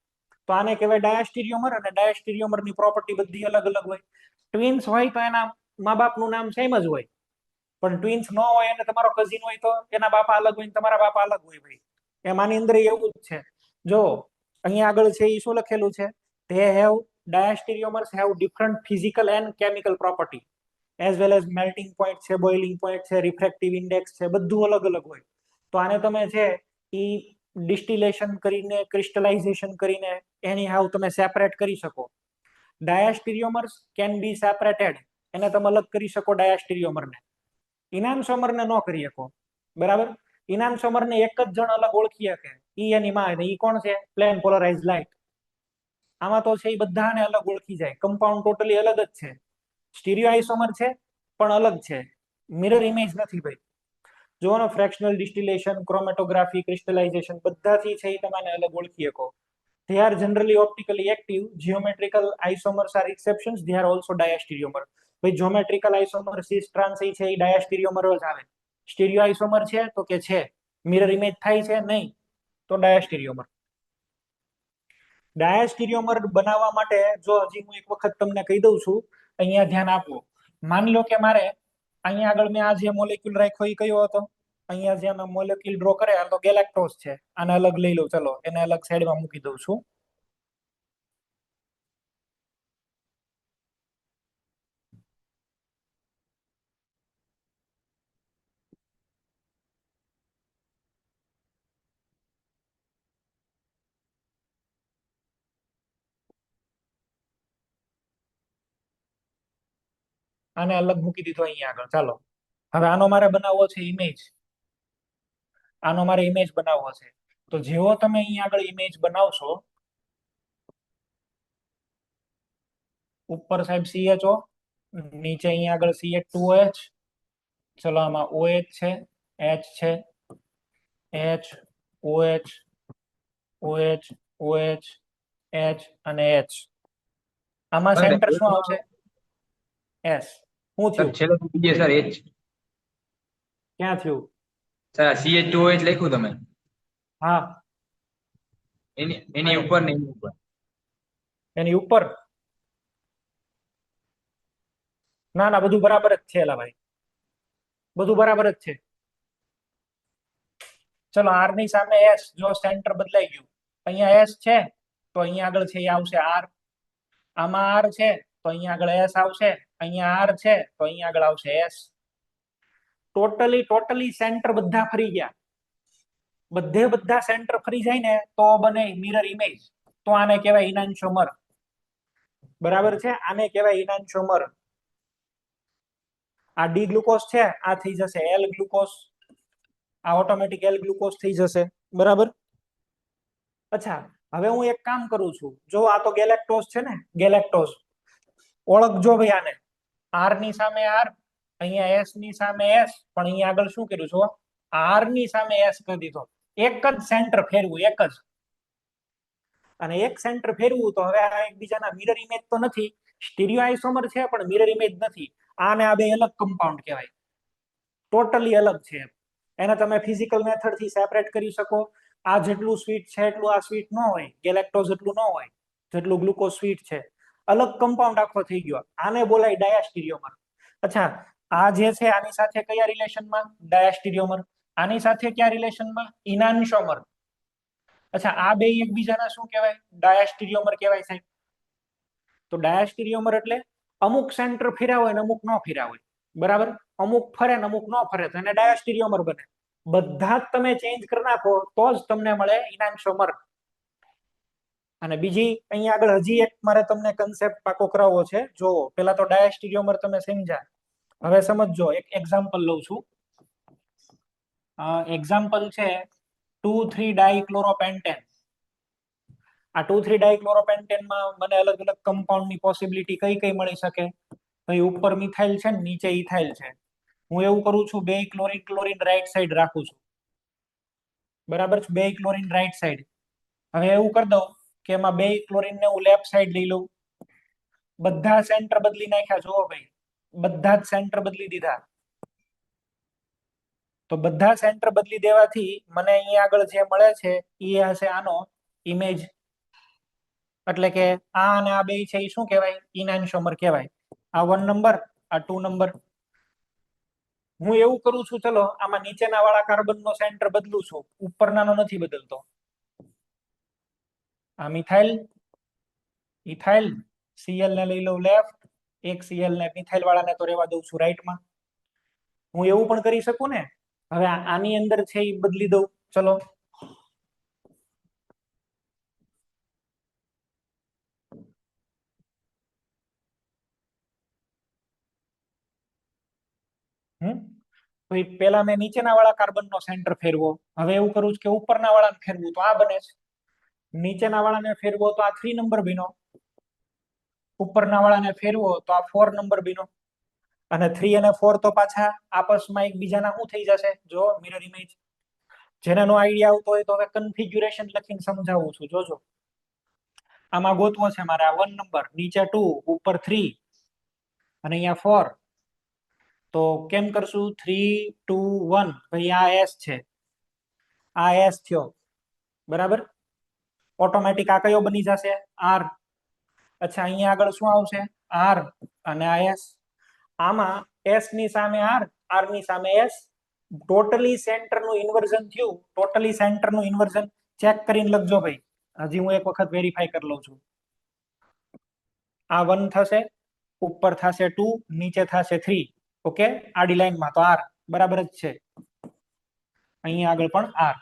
તો આને કહેવાય ડાયાસ્ટીરિયોમર. અને ડાયાસ્ટીરિયોમર ની પ્રોપર્ટી બધી અલગ અલગ હોય. ટ્વિન્સ હોય તો એના મા બાપનું નામ સેમ જ હોય, પણ ટ્વિન્સ ન હોય અને તમારો કઝિન હોય તો એના બાપા અલગ હોય, તમારા બાપા અલગ હોય. ભાઈ એમાંની અંદર એવું જ છે. જો અહીંયા આગળ છે એ શું લખેલું છે? they have diastereomers have different physical and chemical property as well as melting point છે, boiling point છે, refractive index છે, બધું અલગ અલગ હોય. તો આને તમે છે એ ડિસ્ટિલેશન કરીને, ક્રિસ્ટલાઇઝેશન કરીને એની હાવ તમે સેપરેટ કરી શકો. ડાયાસ્ટીરિયોમર્સ કેન બી સેપરેટેડ, એને તમે અલગ કરી શકો ડાયાસ્ટીરિયોમરને. ઇનાન્શોમરને ન કરી શકો. બરાબર? ઇનાન્શોમરને એક જ જણ અલગ ઓળખી શકે, ઈ એની માં. ઈ કોણ છે? Plane polarise light. આમાં તો છે એ બધાને અલગ ઓળખી જાય. કમ્પાઉન્ડ ટોટલી અલગ જ છે. સ્ટીરિયો આઇસોમર છે પણ અલગ છે, મિરર ઇમેજ નથી ભાઈ. જોવાનો ફ્રેક્શનલ ડિસ્ટિલેશન, ક્રોમેટોગ્રાફી, ક્રિસ્ટલાઇઝેશન બધાથી છે એ તમે અલગ ઓળખી શકો. They are generally optically active. Geometrical isomers are exceptions. They are also diastereomer. ભાઈ geometrical isomer cis trans છે એ diastereomer જ આવે. સ્ટીરિયો આઇસોમર છે તો કે છે, મિરર ઇમેજ થાય છે નહીં, તો ડાયાસ્ટીરિયોમર. ડાયાસ્ટીરિયોમર બનાવવા માટે જો હજી હું એક વખત તમને કહી દઉં છું, અહીંયા ધ્યાન આપો. માની લો કે મારે અહીંયા આગળ મેં આ જે મોલેક્યુલ રાખ્યો એ કયો હતો? અહીંયા જે અમે મોલેક્યુલ ડ્રો કરે તો ગેલેક્ટોઝ છે. આને અલગ લઈ લઉં, ચલો એને અલગ સાઈડમાં મૂકી દઉં છું. આને અલગ મૂકી દીધો અહીંયા આગળ. ચાલો હવે આનો મારે બનાવવો છે ઇમેજ. આનો મારે ઇમેજ બનાવવો છે. તો જેવો તમે અહીંયા આગળ ઇમેજ બનાવશો, ઉપર સાહેબ CHO, નીચે અહીંયા આગળ CH2OH, ચલો આમાં OH છે, H છે, H, OH, OH, OH, H અને H. આમાં સેન્ટર શું આવશે? S. શું થયું? છેલ્લે મૂકી દે સર H. ક્યાં થયું? સર CH2OH લખ્યું તમે, હા એની ઉપર ને એની ઉપર. એની ઉપર. ના ના, બધું બરાબર જ છે એલા ભાઈ, બધું બરાબર જ છે. ચલો R ની સામે S, જો સેન્ટર બદલાઈ ગયું અહીંયા એસ છે તો અહીંયા આગળ છે એ આવશે આર, આમાં આર છે તો અહીંયા આગળ એસ આવશે, અહીંયા આર છે તો અહીંયા આગળ આવશે એસ. ટોટલી સેન્ટર બધા ફરી ગયા, બધા સેન્ટર ફરી જાય ને તો બને મિરર ઇમેજ. તો આને કહેવાય ઇનાન્શોમર. બરાબર છે, આને કહેવાય ઇનાન્શોમર. આ ડી ગ્લુકોઝ છે, આ થઈ જશે એલ ગ્લુકોઝ, આ ઓટોમેટિક એલ ગ્લુકોઝ થઈ જશે. બરાબર. અચ્છા, હવે હું એક કામ કરું છું, જો આ તો ગેલેક્ટોઝ છે ને, ગેલેક્ટોઝ ઓળખજો ભાઈ આને. આર ની સામે આર, અહીંયા એસ ની સામે એસ, પણ અહીંયા આગળ શું કર્યું છો, આર ની સામે એસ કરી દીધો. એક જ સેન્ટર ફેરવું, એક જ. અને એક સેન્ટર ફેરવું તો હવે આ એકબીજાના મિરર ઇમેજ તો નથી, સ્ટીરિયો આઇસોમર છે પણ મિરર ઇમેજ નથી. આને આ બે અલગ કમ્પાઉન્ડ કહેવાય, ટોટલી અલગ છે. એને તમે ફિઝિકલ મેથડ થી સેપરેટ કરી શકો. આ જેટલું સ્વીટ છે એટલું આ સ્વીટ ન હોય, ગેલેક્ટોઝ એટલું ન હોય જેટલું ગ્લુકોઝ સ્વીટ છે. અલગ કમ્પાઉન્ડ આખો થઈ ગયો. આને બોલાય ડાયાસ્ટીરિયોમર. અચ્છા, આ જે છે આની સાથે કયા રિલેશનમાં? ડાયાસ્ટીરિયોમર. આની સાથે કયા રિલેશનમાં? ઇનાન્શોમર. અચ્છા, આ બે એકબીજાના શું કહેવાય? ડાયાસ્ટીરિયોમર કહેવાય સાહેબ. તો ડાયાસ્ટીરિયોમર એટલે અમુક સેન્ટર ફેર્યા હોય ને અમુક ન ફેર્યા હોય. બરાબર, અમુક ફરે ને અમુક ન ફરે તો એને ડાયાસ્ટીરિયોમર બને. બધા જ તમે ચેન્જ કરી નાખો તો જ તમને મળે ઇનાન્શોમર. અને બીજી અહીંયા આગળ હજી એક મારે તમને કન્સેપ્ટ પાકો કરાવવો છે. જો પેલા તો ડાયાસ્ટીરિયોમર તમે સમજ્યા, હવે સમજો. એક એક્ઝામ્પલ લઉં છું. એક્ઝામ્પલ છે 2,3-ડાયક્લોરોપેન્ટેન. આ 2,3-ડાયક્લોરોપેન્ટેન માં મને અલગ અલગ કમ્પાઉન્ડ ની પોસિબિલિટી કઈ કઈ મળી શકે? ભાઈ ઉપર મિથાઇલ છે ને નીચે ઇથાઇલ છે. હું એવું કરું છું, 2 ક્લોરીન ક્લોરીન રાઈટ સાઈડ રાખું છું. બરાબર છે, 2 ક્લોરીન રાઈટ સાઈડ. હવે એવું કરી દઉં કે એમાં 2 ક્લોરીન ને હું લેફ્ટ સાઈડ લઈ લઉં. બધા સેન્ટર બદલી નાખ્યા. જુઓ ભાઈ, બધા જ સેન્ટર બદલી દીધા. તો બધા સેન્ટર બદલી દેવાથી મને અહીંયા આગળ જે મળે છે એ હશે આનો ઇમેજ. એટલે કે આ અને આ બે છે એ શું કહેવાય? ઇનાન્શોમર કહેવાય. આ 1 નંબર, આ 2 નંબર. હું એવું કરું છું, ચલો આમાં નીચેના વાળા કાર્બન નો સેન્ટર બદલું છું, ઉપરનાનો નથી બદલતો. આ મિથાઇલ, ઇથાઇલ, સીએલ ને લઈ લઉં લેફ્ટ, એક સીએલ ને મિથાઇલ વાળાને તો રહેવા દઉં છું રાઈટમાં. હું એવું પણ કરી શકું ને. હવે આની અંદર છે એ બદલી દઉં. ચલો, પેલા મેં નીચેના વાળા કાર્બન નો સેન્ટર ફેરવો. હવે એવું કરું છું કે ઉપરના વાળાને ફેરવું, તો આ બને છે. નીચેના વાળાને ફેરવો તો આ 3 નંબર બીનો, ઉપરના વાળાને ફેરવો તો આ 4 નંબર બીનો. અને 3 અને 4 તો પાછા આપસમાં એકબીજાના શું થઈ જશે? જો મિરર ઇમેજ. જેને નો આઈડિયા આવતો હોય તો હવે કન્ફિગ્યુરેશન લખીને સમજાવું છું. જોજો, આમાં ગોતવો છે મારે આ 1 નંબર, નીચે 2, ઉપર 3 અને અહીંયા 4. તો કેમ કરશું? 3, 2, 1. ભાઈ આ એસ છે, આ એસ થયો. બરાબર, ઓટોમેટિક આ કયો બની જશે? આર. અચ્છા, અહીંયા આગળ શું આવશે? આર અને આ એસ. આમાં એસ ની સામે આર, આર ની સામે એસ. ટોટલી સેન્ટર નું ઇન્વર્ઝન થયું. ટોટલી સેન્ટર નું ઇન્વર્ઝન ચેક કરીને લખજો ભાઈ. હજી હું એક વખત વેરીફાઈ કરી લઉં છું. આ 1 થશે, ઉપર થશે 2, નીચે થશે 3. ઓકે, આડી લાઈનમાં તો આર બરાબર જ છે. અહીંયા આગળ પણ આર.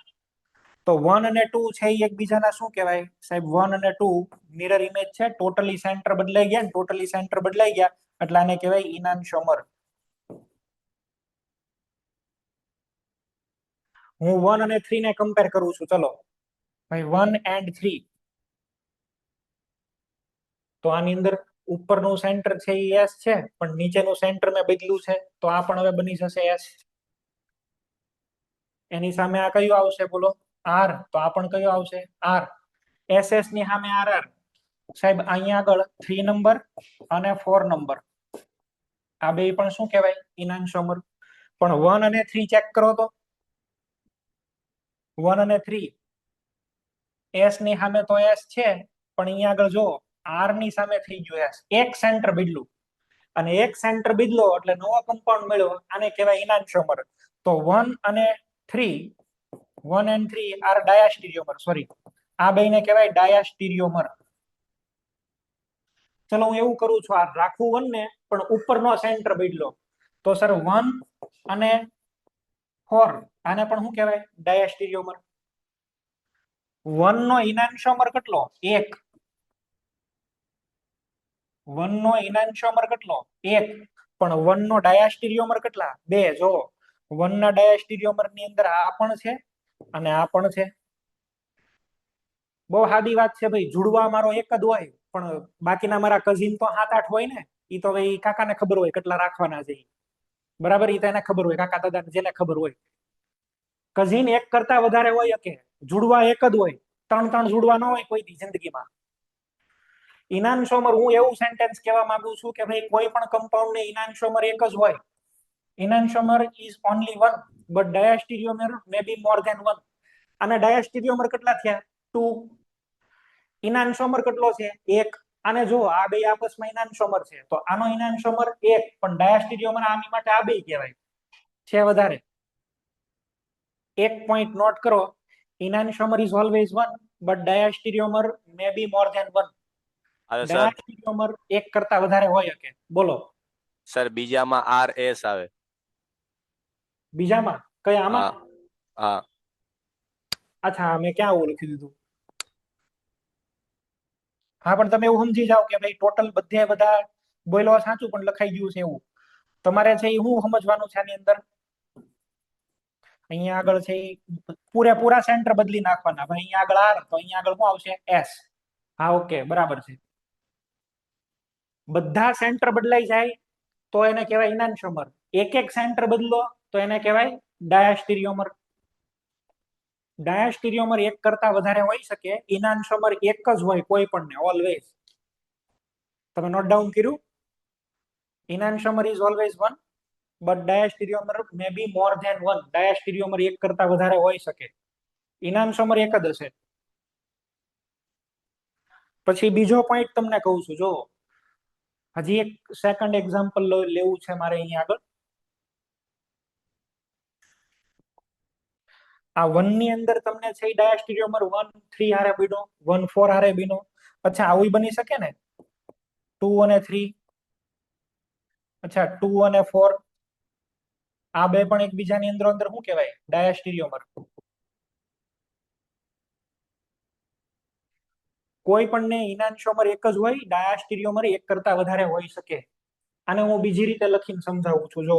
તો 1 અને 2 છે એ એકબીજાના શું કહેવાય સાહેબ? 1 અને 2 મિરર ઇમેજ છે. ટોટલી સેન્ટર બદલાઈ ગયા ને, ટોટલી સેન્ટર બદલાઈ ગયા એટલે આને કહેવાય ઇનાન્શોમર. હું 1 અને 3 ને કમ્પેર કરું છું. ચલો ભાઈ, 1 and 3. તો આની અંદર ઉપરનું સેન્ટર છે એ એસ છે, પણ નીચેનું સેન્ટર મેં બદલ્યું છે તો આ પણ હવે બની જશે એસ. એની સામે આ કયું આવશે બોલો? આર. તો આ પણ કયો આવશે? આર. એસ એસ ની સામે આર આર. સાહેબ અહીંયા આગળ 3 નંબર અને 4 નંબર, આ બે પણ શું કહેવાય? ઇનાન્શોમર. પણ 1 અને 3 ચેક કરો તો. 1 અને 3, એસ ની સામે તો એસ છે, પણ અહીંયા આગળ જો આર ની સામે થઈ ગયું એસ. એક સેન્ટર બદલું, અને એક સેન્ટર બદલો એટલે નવો કમ્પાઉન્ડ મળ્યો. આને કહેવાય ઇનાન્શોમર. તો 1 and 3 આર ડાયાસ્ટીરિયોમર. સોરી, આ બેને કહેવાય ડાયાસ્ટીરિયોમર. ચલો હું એવું કરું છું, આ રાખું 1 ને પણ ઉપરનો સેન્ટર બદલો. તો સર 1 અને 4 આને પણ શું કહેવાય? ડાયાસ્ટીરિયોમર. 1 નો ઇનાન્શિયોમર કેટલો? 1. 1 નો ઇનાન્શિયોમર કેટલો? 1. પણ 1 નો ડાયાસ્ટીરિયોમર કેટલા? 2. જો 1 ના ડાયાસ્ટીરિયોમર ની અંદર આ પણ છે અને આ પણ છે. બહુ સાદી વાત છે ભાઈ, જુડવા મારો એક જ હોય પણ બાકીના મારા કઝિન તો 7-8 હોય ને. ઈ તો ભાઈ કાકાને ખબર હોય કેટલા રાખવાના છે. બરાબર, ઈ તો એને ખબર હોય, કાકા દાદા જેને ખબર હોય. કઝિન એક કરતા વધારે હોય કે જુડવા એક જ હોય, 3 જુડવા ન હોય કોઈ દી જિંદગીમાં. ઇનાન્શિયોમર, હું એવું સેન્ટેન્સ કહેવા માંગુ છું કે ભાઈ કોઈ પણ કમ્પાઉન્ડ ને ઇનાન્શિયોમર એક જ હોય. Enantiomer is only 1 but diastereomer may be more than 1. અને ડાયાસ્ટીરિયોમર કેટલા થયા? 2. ઇનાન્શિયોમર કેટલો છે? 1. અને જો આ બે આપસમાં ઇનાન્શિયોમર છે તો આનો ઇનાન્શિયોમર 1 પણ ડાયાસ્ટીરિયોમર આની માટે આ બે કહેવાય છે વધારે. એક પોઈન્ટ નોટ કરો, enantiomer is always 1 but diastereomer may be more than 1. અરે સર, ડાયાસ્ટીરિયોમર એક કરતા વધારે હોય કે. બોલો સર બીજામાં RS આવે. બીજામાં કયા? આમાં? હા હા. અચ્છા, મેં ક્યાં આવું લખી દીધું? હા, પણ તમે એવું સમજી જાઓ કે ભાઈ ટોટલ બધે બધા બોલો સાચું પણ લખાઈ ગયું છે એવું. તમારે છે એ શું સમજવાનું છે આની અંદર? અહીંયા આગળ છે એ પૂરેપૂરા સેન્ટર બદલી નાખવાના. ભાઈ અહીંયા આગળ R તો અહીંયા આગળ શું આવશે? S. હા, ઓકે, બરાબર છે. બધા સેન્ટર બદલાઈ જાય તો એને કહેવાય ઇનાન્શિયોમર. એક એક સેન્ટર બદલો તો એને કહેવાય ડાયાસ્ટીરિયોમર. ડાયાસ્ટીરિયોમર એક કરતા વધારે હોઈ શકે, ઇનાન્શિયોમર એક જ હોય કોઈ પણ ને, ઓલવેઝ. તમે નોટ ડાઉન કર્યું? Enantiomer is always 1 but diastereomer may be more than 1. Diastereomer એક કરતા વધારે હોઈ શકે, ઇનાન્શિયોમર એક જ હશે. પછી બીજો પોઈન્ટ તમને કહું છું, જો હજી એક સેકન્ડ એક્ઝામ્પલ લેવું છે મારે અહીંયા આગળ. આ 1 ની અંદર તમને છે ડાયાસ્ટીરિયોમર 1 3 હારે બન્યો, 1 4 હારે બન્યો. અચ્છા, આવું બની શકે ને 2 અને 3. અચ્છા, 2 અને 4 આ બે પણ એકબીજાની અંદર અંદર શું કહેવાય? ડાયાસ્ટીરિયોમર. કોઈ પણ ને ઇનાન્શિયોમર એક જ હોય, ડાયાસ્ટીરિયોમર એક કરતા વધારે હોઈ શકે. આને હું બીજી રીતે લખીને સમજાવું છું. જો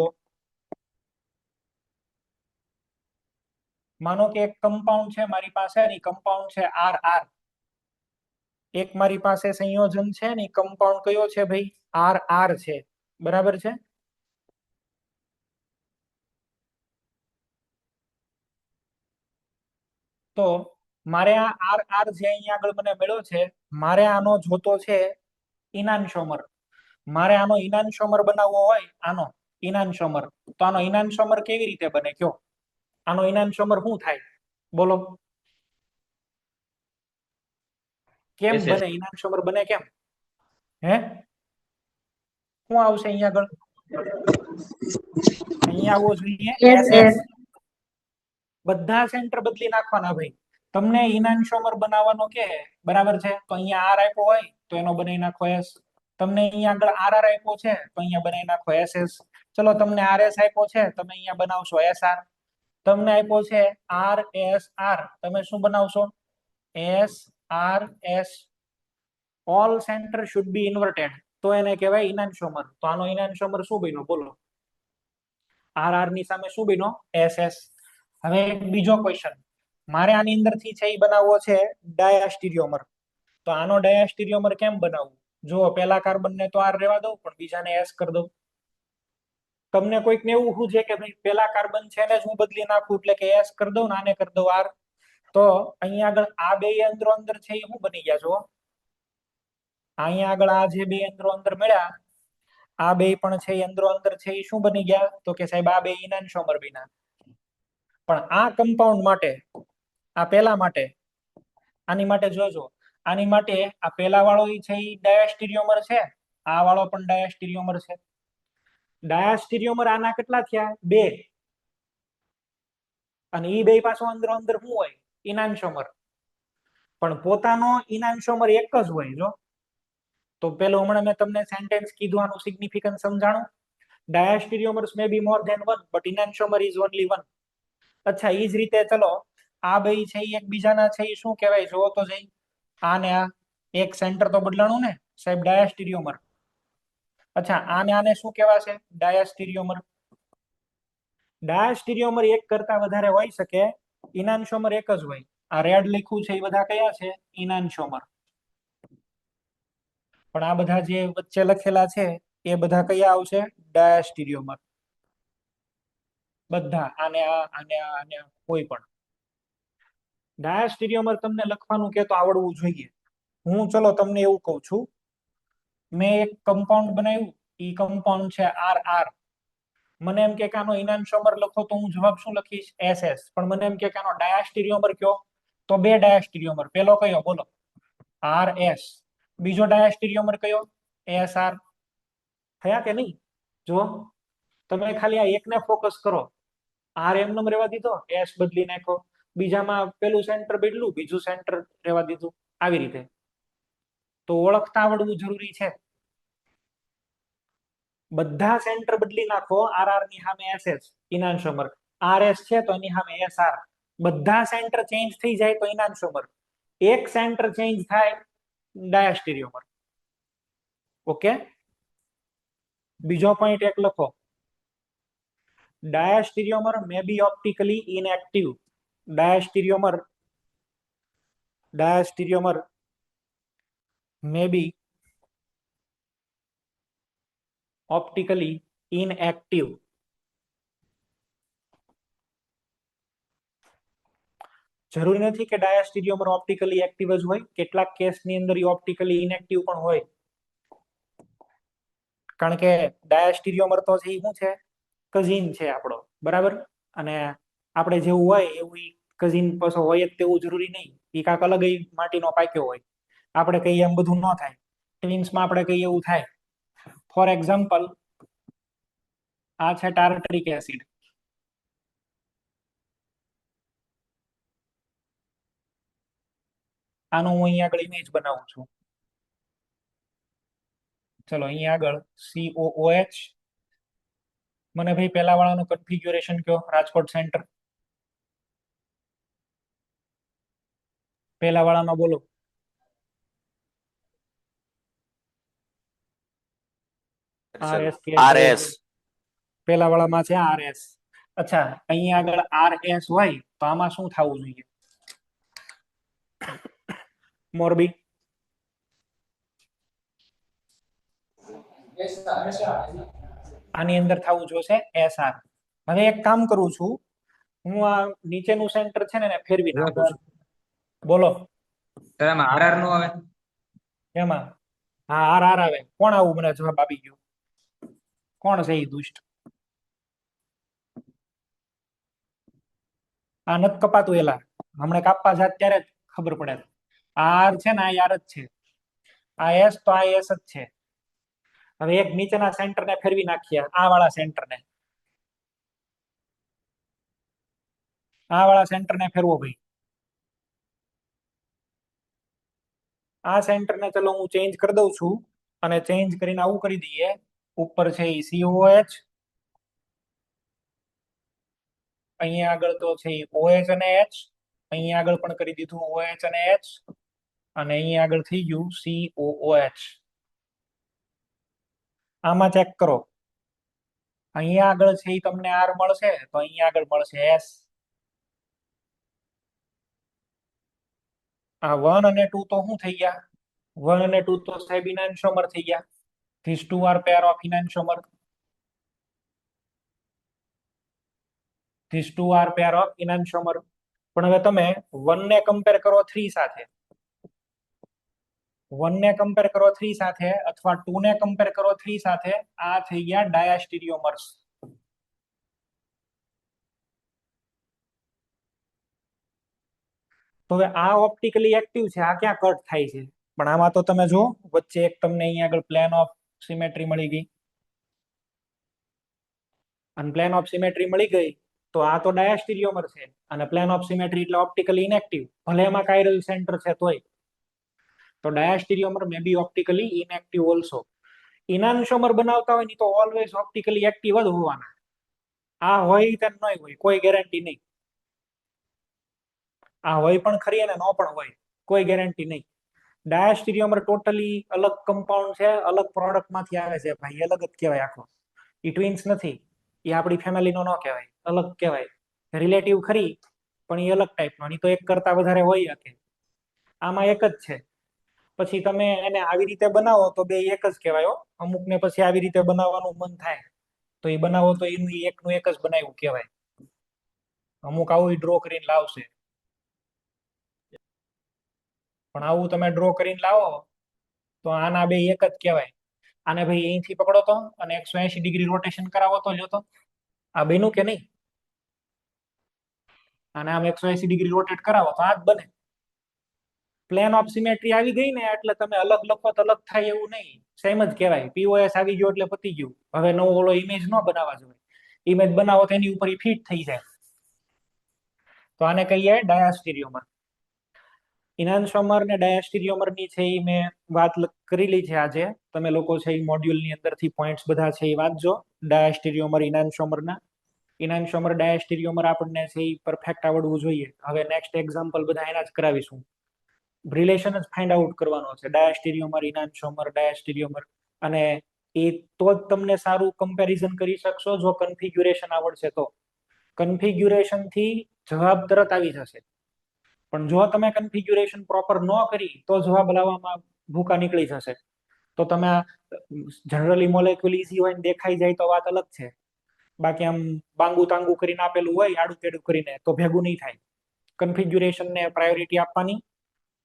માનો કે એક કમ્પાઉન્ડ છે મારી પાસે, ની કમ્પાઉન્ડ છે RR. એક મારી પાસે સંયોજન છે ને કમ્પાઉન્ડ કયો છે ભાઈ? RR છે. બરાબર છે. તો મારે આ RR જે અહીંયા આગળ મને મળ્યો છે, મારે આનો જોતો છે ઇનાન્શિયોમર. મારે આનો ઇનાન્શિયોમર બનાવવો હોય, આનો ઇનાન્શિયોમર, તો આનો ઇનાન્શિયોમર કેવી રીતે બને કયો? આનો ઇનાન્શિયોમર શું થાય? બોલો કેમ SS. બને? ઇનાન્શિયોમર બને કેમ? હે, શું આવશે અહીંયા આગળ? અહીંયા આવવો જોઈએ SS. બધા સેન્ટર બદલી નાખવાના ભાઈ. તમને ઇનાન્શિયોમર બનાવવાનો કે બરાબર છે, તો અહીંયા R આપ્યો હોય તો એનો બનાવી નાખો S. તમને અહીંયા આગળ RR આપ્યો છે તો અહીંયા બનાવી નાખો SS. ચલો, તમને RS આપ્યો છે, તમે અહીંયા બનાવશો SR. તમને આપ્યો છે RSR, તમે શું બનાવશો? SRS. All centre should be inverted, તો એને કહેવાય ઇનાન્શિયોમર. તો આનો ઇનાન્શિયોમર શું બન્યો? બોલો. RR ની સામે શું બન્યો? SS. હવે બીજો ક્વેશ્ચન, મારે આની અંદરથી છે એ બનાવવો છે ડાયાસ્ટીરિયોમર. તો આનો ડાયાસ્ટીરિયોમર કેમ બનાવવું? જો પેલા કાર્બન ને તો R રહેવા દઉં પણ બીજાને S કરી દઉં. તમને કોઈક ને એવું શું છે કે ભાઈ પેલા કાર્બન છે ને જ હું બદલી નાખું એટલે કે S કરી દઉં ને આને કરી દઉં R. તો અહીંયા આગળ આ બે અંદરો અંદર છે એ શું બની ગયા? જો અહીંયા આગળ આ જે બે અંદરો અંદર મળ્યા, આ બે પણ છે એ અંદરો અંદર છે એ શું બની ગયા? તો કે સાહેબ આ બે ઇનાન્શિયોમર બન્યા. પણ આ કમ્પાઉન્ડ માટે, આ પેલા માટે, આની માટે જોજો, આની માટે આ પેલા વાળો છે એ ડાયાસ્ટીરિયોમર છે, આ વાળો પણ ડાયાસ્ટીરિયોમર છે. ડાયાસ્ટીરિયોમર આના કેટલા થયા? 2. અને ઈ બે પાછો અંદરો અંદર શું હોય? ઇનાન્શિયોમર. પણ પોતાનો ઇનાન્શોમર એક જ હોય. જો તો પેલું હમણાં મેં તમને સેન્ટેન્સ કીધું, આનું સિગ્નિફિકન્સ સમજાણું. Diastereomers may be more than one but enantiomer is only one. અચ્છા, એ જ રીતે ચલો આ બે છે એ એકબીજાના છે એ શું કહેવાય જોવો તો જઈ. આ ને આ એક સેન્ટર તો બદલાણું ને સાહેબ, ડાયાસ્ટીરિયોમર. અચ્છા, આને આને શું કહેવાશે? ડાયાસ્ટીરિયોમર. ડાયાસ્ટીરિયોમર એક કરતા વધારે હોઈ શકે, ઇનાન્શોમર એક જ હોય. આ રેડ લખ્યું છે એ બધા કયા છે? ઇનાન્શોમર. પણ આ બધા જે વચ્ચે લખેલા છે એ બધા કયા આવશે? ડાયાસ્ટીરિયોમર. બધા આને આ આને આ આને આ કોઈ પણ. ડાયાસ્ટીરિયોમર તમને લખવાનું કે તો આવડવું જોઈએ. હું ચલો તમને એવું કહું છું, મેં એક કમ્પાઉન્ડ બનાવ્યું, ઈ કમ્પાઉન્ડ છે RR. મને એમ કે આનો ઇનાન્શોમર લખો તો હું જવાબ શું લખીશ? SS. પણ મને એમ કે આનો ડાયાસ્ટીરિયોમર કયો, તો બે ડાયાસ્ટીરિયોમર. પેલો કયો બોલો? RS. બીજો ડાયાસ્ટીરિયોમર કયો? SR. થયા કે નહીં? જો તમે ખાલી આ એકને ફોકસ કરો. R એમનેમ રહેવા દીધો, S બદલી નાખો, બીજામાં પેલું સેન્ટર બદલું, બીજું સેન્ટર રહેવા દીધું, આવી રીતે. તો ઓળખતા આવડવું જરૂરી છે. બધા સેન્ટર બદલી નાખો, RR ની સામે SS ઇનાન્શોમર, RS છે તો એની સામે SR. બધા સેન્ટર ચેન્જ થઈ જાય તો ઇનાન્શોમર. એક સેન્ટર ચેન્જ થાય ડાયાસ્ટીરિયોમર. ઓકે, બીજો પોઈન્ટ એક લખો. Diastereomer may be optically inactive. Diastereomer may be optically inactive. જરૂરી નથી કે ડાયાસ્ટીરિયોમર ઓપ્ટિકલી એક્ટિવ જ હોય. કેટલાક કેસની અંદર એ ઓપ્ટિકલી ઇનએક્ટિવ પણ હોય. કારણ કે ડાયાસ્ટીરિયોમર તો છે એ શું છે? કઝિન છે આપણો, બરાબર. અને આપણે જેવું હોય એવું કઝિન પાછો હોય જ તેવું જરૂરી નહીં. એ કાંક અલગ માટીનો પાક્યો હોય. આપણે કહીએ એમ બધું ન થાય. ટ્વિન્સમાં આપણે કહીએ એવું થાય. ફોર એક્ઝામ્પલ, આ છે ટાર્ટરિક એસિડ. આનું હું અહીંયા આગળ ઇમેજ બનાવું છું. ચલો અહીંયા આગળ COOH. મને ભાઈ પેલા વાળાનું કન્ફિગ્યુરેશન કયો? રાજકોટ સેન્ટર પેલા વાળામાં બોલો. RS. પેલા વાળામાં છે RS. અચ્છા, અહીંયા આગળ RS હોય તો આમાં શું થવું જોઈએ? મોરબી. આની અંદર થવું જોશે SR. હવે એક કામ કરું છું, હું આ નીચેનું સેન્ટર છે ને એને ફેરવી નાખું છું. બોલો. સર આમાં RR નો આવે? એમાં હા RR આવે. કોણ આવું મને જવાબ આપી ગયો? કોણ છે એ દુષ્ટ? આ નથી કપાતું. એલા હમણાં કાપવા જાત ત્યારે જ ખબર પડે. આ R છે ને આ R જ છે. આ S તો આ S જ છે. હવે એક નીચેના સેન્ટર ને ફેરવી નાખીએ. આ વાળા સેન્ટર ને, આ વાળા સેન્ટર ને ફેરવો ભાઈ. આ સેન્ટર ને ચલો હું ચેન્જ કરી દઉં છું, અને ચેન્જ કરીને આવું કરી દઈએ. ઉપર છે એ COH, અહીંયા આગળ તો છે OH અને H, અહીંયા આગળ પણ કરી દીધું OH અને H, અને અહીંયા આગળ થઈ ગયું COOH. આમાં ચેક કરો. અહીંયા આગળ છે એ તમને R મળશે તો અહીંયા આગળ મળશે S. આ 1 અને 2 તો શું થઈ ગયા? 1 અને 2 તો સાહેબ ઇનાન્શોમર થઈ ગયા. These two are pair of enantiomer. These two are pair of enantiomer. પણ હવે તમે 1 ને કમ્પેર કરો 3 સાથે, 1 ને કમ્પેર કરો 3 સાથે, અથવા 2 ને કમ્પેર કરો 3 સાથે, આ થઈ ગયા ડાયાસ્ટીરિયોમર્સ. તો હવે આ ઓપ્ટિકલી એક્ટિવ છે, આ ક્યાં કટ થાય છે? પણ આમાં તો તમે જો વચ્ચે એક તમને અહીંયા આગળ પ્લેન ઓફ સિમેટ્રી મળી ગઈ. અને પ્લેન ઓફ સિમેટ્રી મળી ગઈ તો આ તો ડાયાસ્ટીરિયોમર છે અને પ્લેન ઓફ સિમેટ્રી એટલે ઓપ્ટિકલી ઇનએક્ટિવ, ભલે એમાં કાયરલ સેન્ટર છે તોય. તો ડાયાસ્ટીરિયોમર મે બી ઓપ્ટિકલી ઇનએક્ટિવ ઓલ્સો. ઇનાન્શોમર બનાવતા હોય ને તો ઓલવેઝ ઓપ્ટિકલી એક્ટિવ જ હોવાના. આ હોય તેમ ન હોય, કોઈ ગેરંટી નહીં. આ હોય પણ ખરી અને ન પણ હોય, કોઈ ગેરંટી નહીં. ડાયાસ્ટીરિયોમર ટોટલી અલગ કમ્પાઉન્ડ છે, અલગ પ્રોડક્ટ માંથી આવે છે ભાઈ, અલગ જ કહેવાય આખો. એ ટ્વિન્સ નથી, એ આપણી ફેમિલીનો ન કહેવાય, અલગ કહેવાય. રિલેટિવ ખરી પણ એ અલગ ટાઈપનો, નહીં તો એક કરતા વધારે હોય શકે. આમાં એક જ છે. પછી તમે એને આવી રીતે બનાવો તો બે એક જ કહેવાય. અમુક ને પછી આવી રીતે બનાવવાનું મન થાય તો એ બનાવો તો એનું એકનું એક જ બનાવ્યું કહેવાય. અમુક આવું ડ્રો કરીને લાવશે, પણ આવું તમે ડ્રો કરીને લાવો તો આના બે એક જ કહેવાય. આને ભાઈ અહીંથી પકડો તો અને 180 ડિગ્રી રોટેશન કરાવો તો લ્યો તો આ બેનું કે નહીં? અને આમ 180 ડિગ્રી રોટેટ કરાવો તો આ જ બને. પ્લેન ઓફ સિમેટ્રી આવી ગઈ ને એટલે તમે અલગ લખો તો અલગ થાય એવું નહીં, સેમ જ કહેવાય. પીઓએસ આવી ગયો એટલે પતી ગયું. હવે નવો ઓલો ઇમેજ ન બનાવવા જોઈએ. ઇમેજ બનાવો તો એની ઉપર ફિટ થઈ જાય. તો આને કહીએ ડાયાસ્ટીરિયોમર. ઇનાન્શોમર ને ડાયાસ્ટીરિયોમર ની છે એ મેં વાત કરેલી છે આજે. તમે લોકો છે એ મોડ્યુલ ની અંદરથી પોઈન્ટ્સ બધા છે એ વાંચજો. ડાયાસ્ટીરિયોમર ઇનાન્શોમરના. ઇનાન્શોમર ડાયાસ્ટીરિયોમર આપણને છે એ પરફેક્ટ આવડવું જોઈએ. હવે નેક્સ્ટ એક્ઝામ્પલ બધા એના જ કરાવીશું. રિલેશન જ ફાઇન્ડ આઉટ કરવાનો છે, ડાયાસ્ટીરિયોમર, ઇનાન્શોમર, ડાયાસ્ટીરિયોમર. અને એ તો જ તમને સારું કમ્પેરિઝન કરી શકશો જો કન્ફિગ્યુરેશન આવડશે તો. કન્ફિગ્યુરેશન થી જવાબ તરત આવી જશે, પણ જો તમે કન્ફિગ્યુરેશન પ્રોપર ન કરી તો જવાબ લાવવામાં ભૂકા નીકળી જશે. તો તમે જનરલી મોલેક્યુલ ઈઝી હોય ને દેખાઈ જાય તો વાત અલગ છે, બાકી આમ બાંગુ તાંગુ કરીને આપેલું હોય આડું તેડું કરીને તો ભેગું નહીં થાય. કન્ફિગ્યુરેશન ને પ્રાયોરિટી આપવાની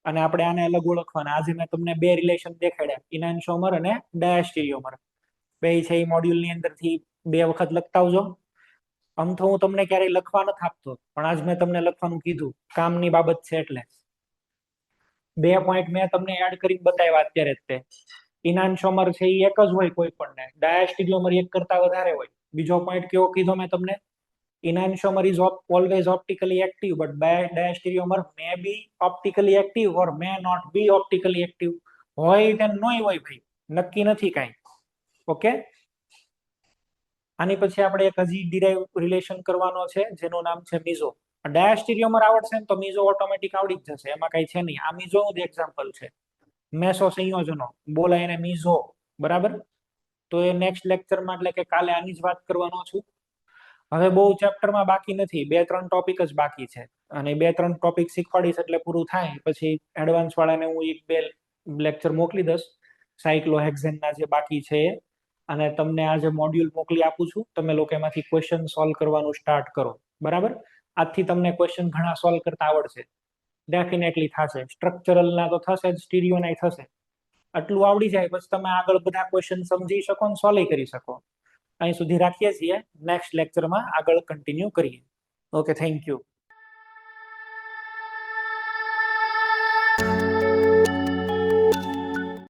અને આપણે આને અલગ ઓળખવાના. આજે મેં તમને બે રિલેશન દેખાડ્યા, ઇનાન્શોમર અને ડાયાસ્ટીરિયોમર. બે છે એ મોડ્યુલ ની અંદરથી 2 વખત લખતા આવજો. આમ તો હું તમને ક્યારેય લખવા નથી આપતો, પણ આજ મેં તમને લખવાનું કીધું, કામની બાબત છે એટલે. 2 પોઈન્ટ મેં તમને એડ કરીને બતાવ્યા અત્યારે જ તે. ઇનાન્શોમર છે એ એક જ હોય કોઈ પણ ને, ડાયાસ્ટીરિયોમર એક કરતા વધારે હોય. બીજો પોઈન્ટ કેવો કીધો મેં તમને? Enantiomer is always optically active, but diastereomer may be optically active or may not be optically active. હોય તેમ નોય હોય ભાઈ, નક્કી નથી કાંઈ. ઓકે, આની પછી આપણે એક હજી ડિરાઇવ રિલેશન કરવાનો છે જેનું નામ છે મીઝો. ડાયાસ્ટીરિયોમર આવડશે ને તો મીઝો ઓટોમેટિક આવડી જ જશે, એમાં કઈ છે નહીં. આ મીઝોનું જ એક્ઝામ્પલ છે. મેસો સંયોજનો બોલાય એને મીઝો, બરાબર? તો એ નેક્સ્ટ લેક્ચરમાં એટલે કે કાલે આની જ વાત કરવાનો છું. હવે બહુ ચેપ્ટરમાં બાકી નથી, 2-3 ટોપિક જ બાકી છે અને 2-3 ટોપિક શીખવાડીશ એટલે પૂરું થાય. પછી એડવાન્સ વાળાને હું 1-2 લેક્ચર મોકલી દઈશ સાયક્લોહેક્ઝેનના જે બાકી છે એ. અને તમને આ જે મોડ્યુલ મોકલી આપું છું, તમે લોકો એમાંથી ક્વેશ્ચન સોલ્વ કરવાનું સ્ટાર્ટ કરો, બરાબર? આજથી તમને ક્વેશ્ચન ઘણા સોલ્વ કરતા આવડશે, ડેફિનેટલી થશે. સ્ટ્રક્ચરલના તો થશે જ, સ્ટીરિયોના થશે. આટલું આવડી જાય પછી તમે આગળ બધા ક્વેશ્ચન સમજી શકો ને સોલ્વ કરી શકો. અહીં સુધી રાખીએ છીએ, નેક્સ્ટ લેક્ચરમાં આગળ કન્ટિન્યુ કરીએ. Okay, thank you.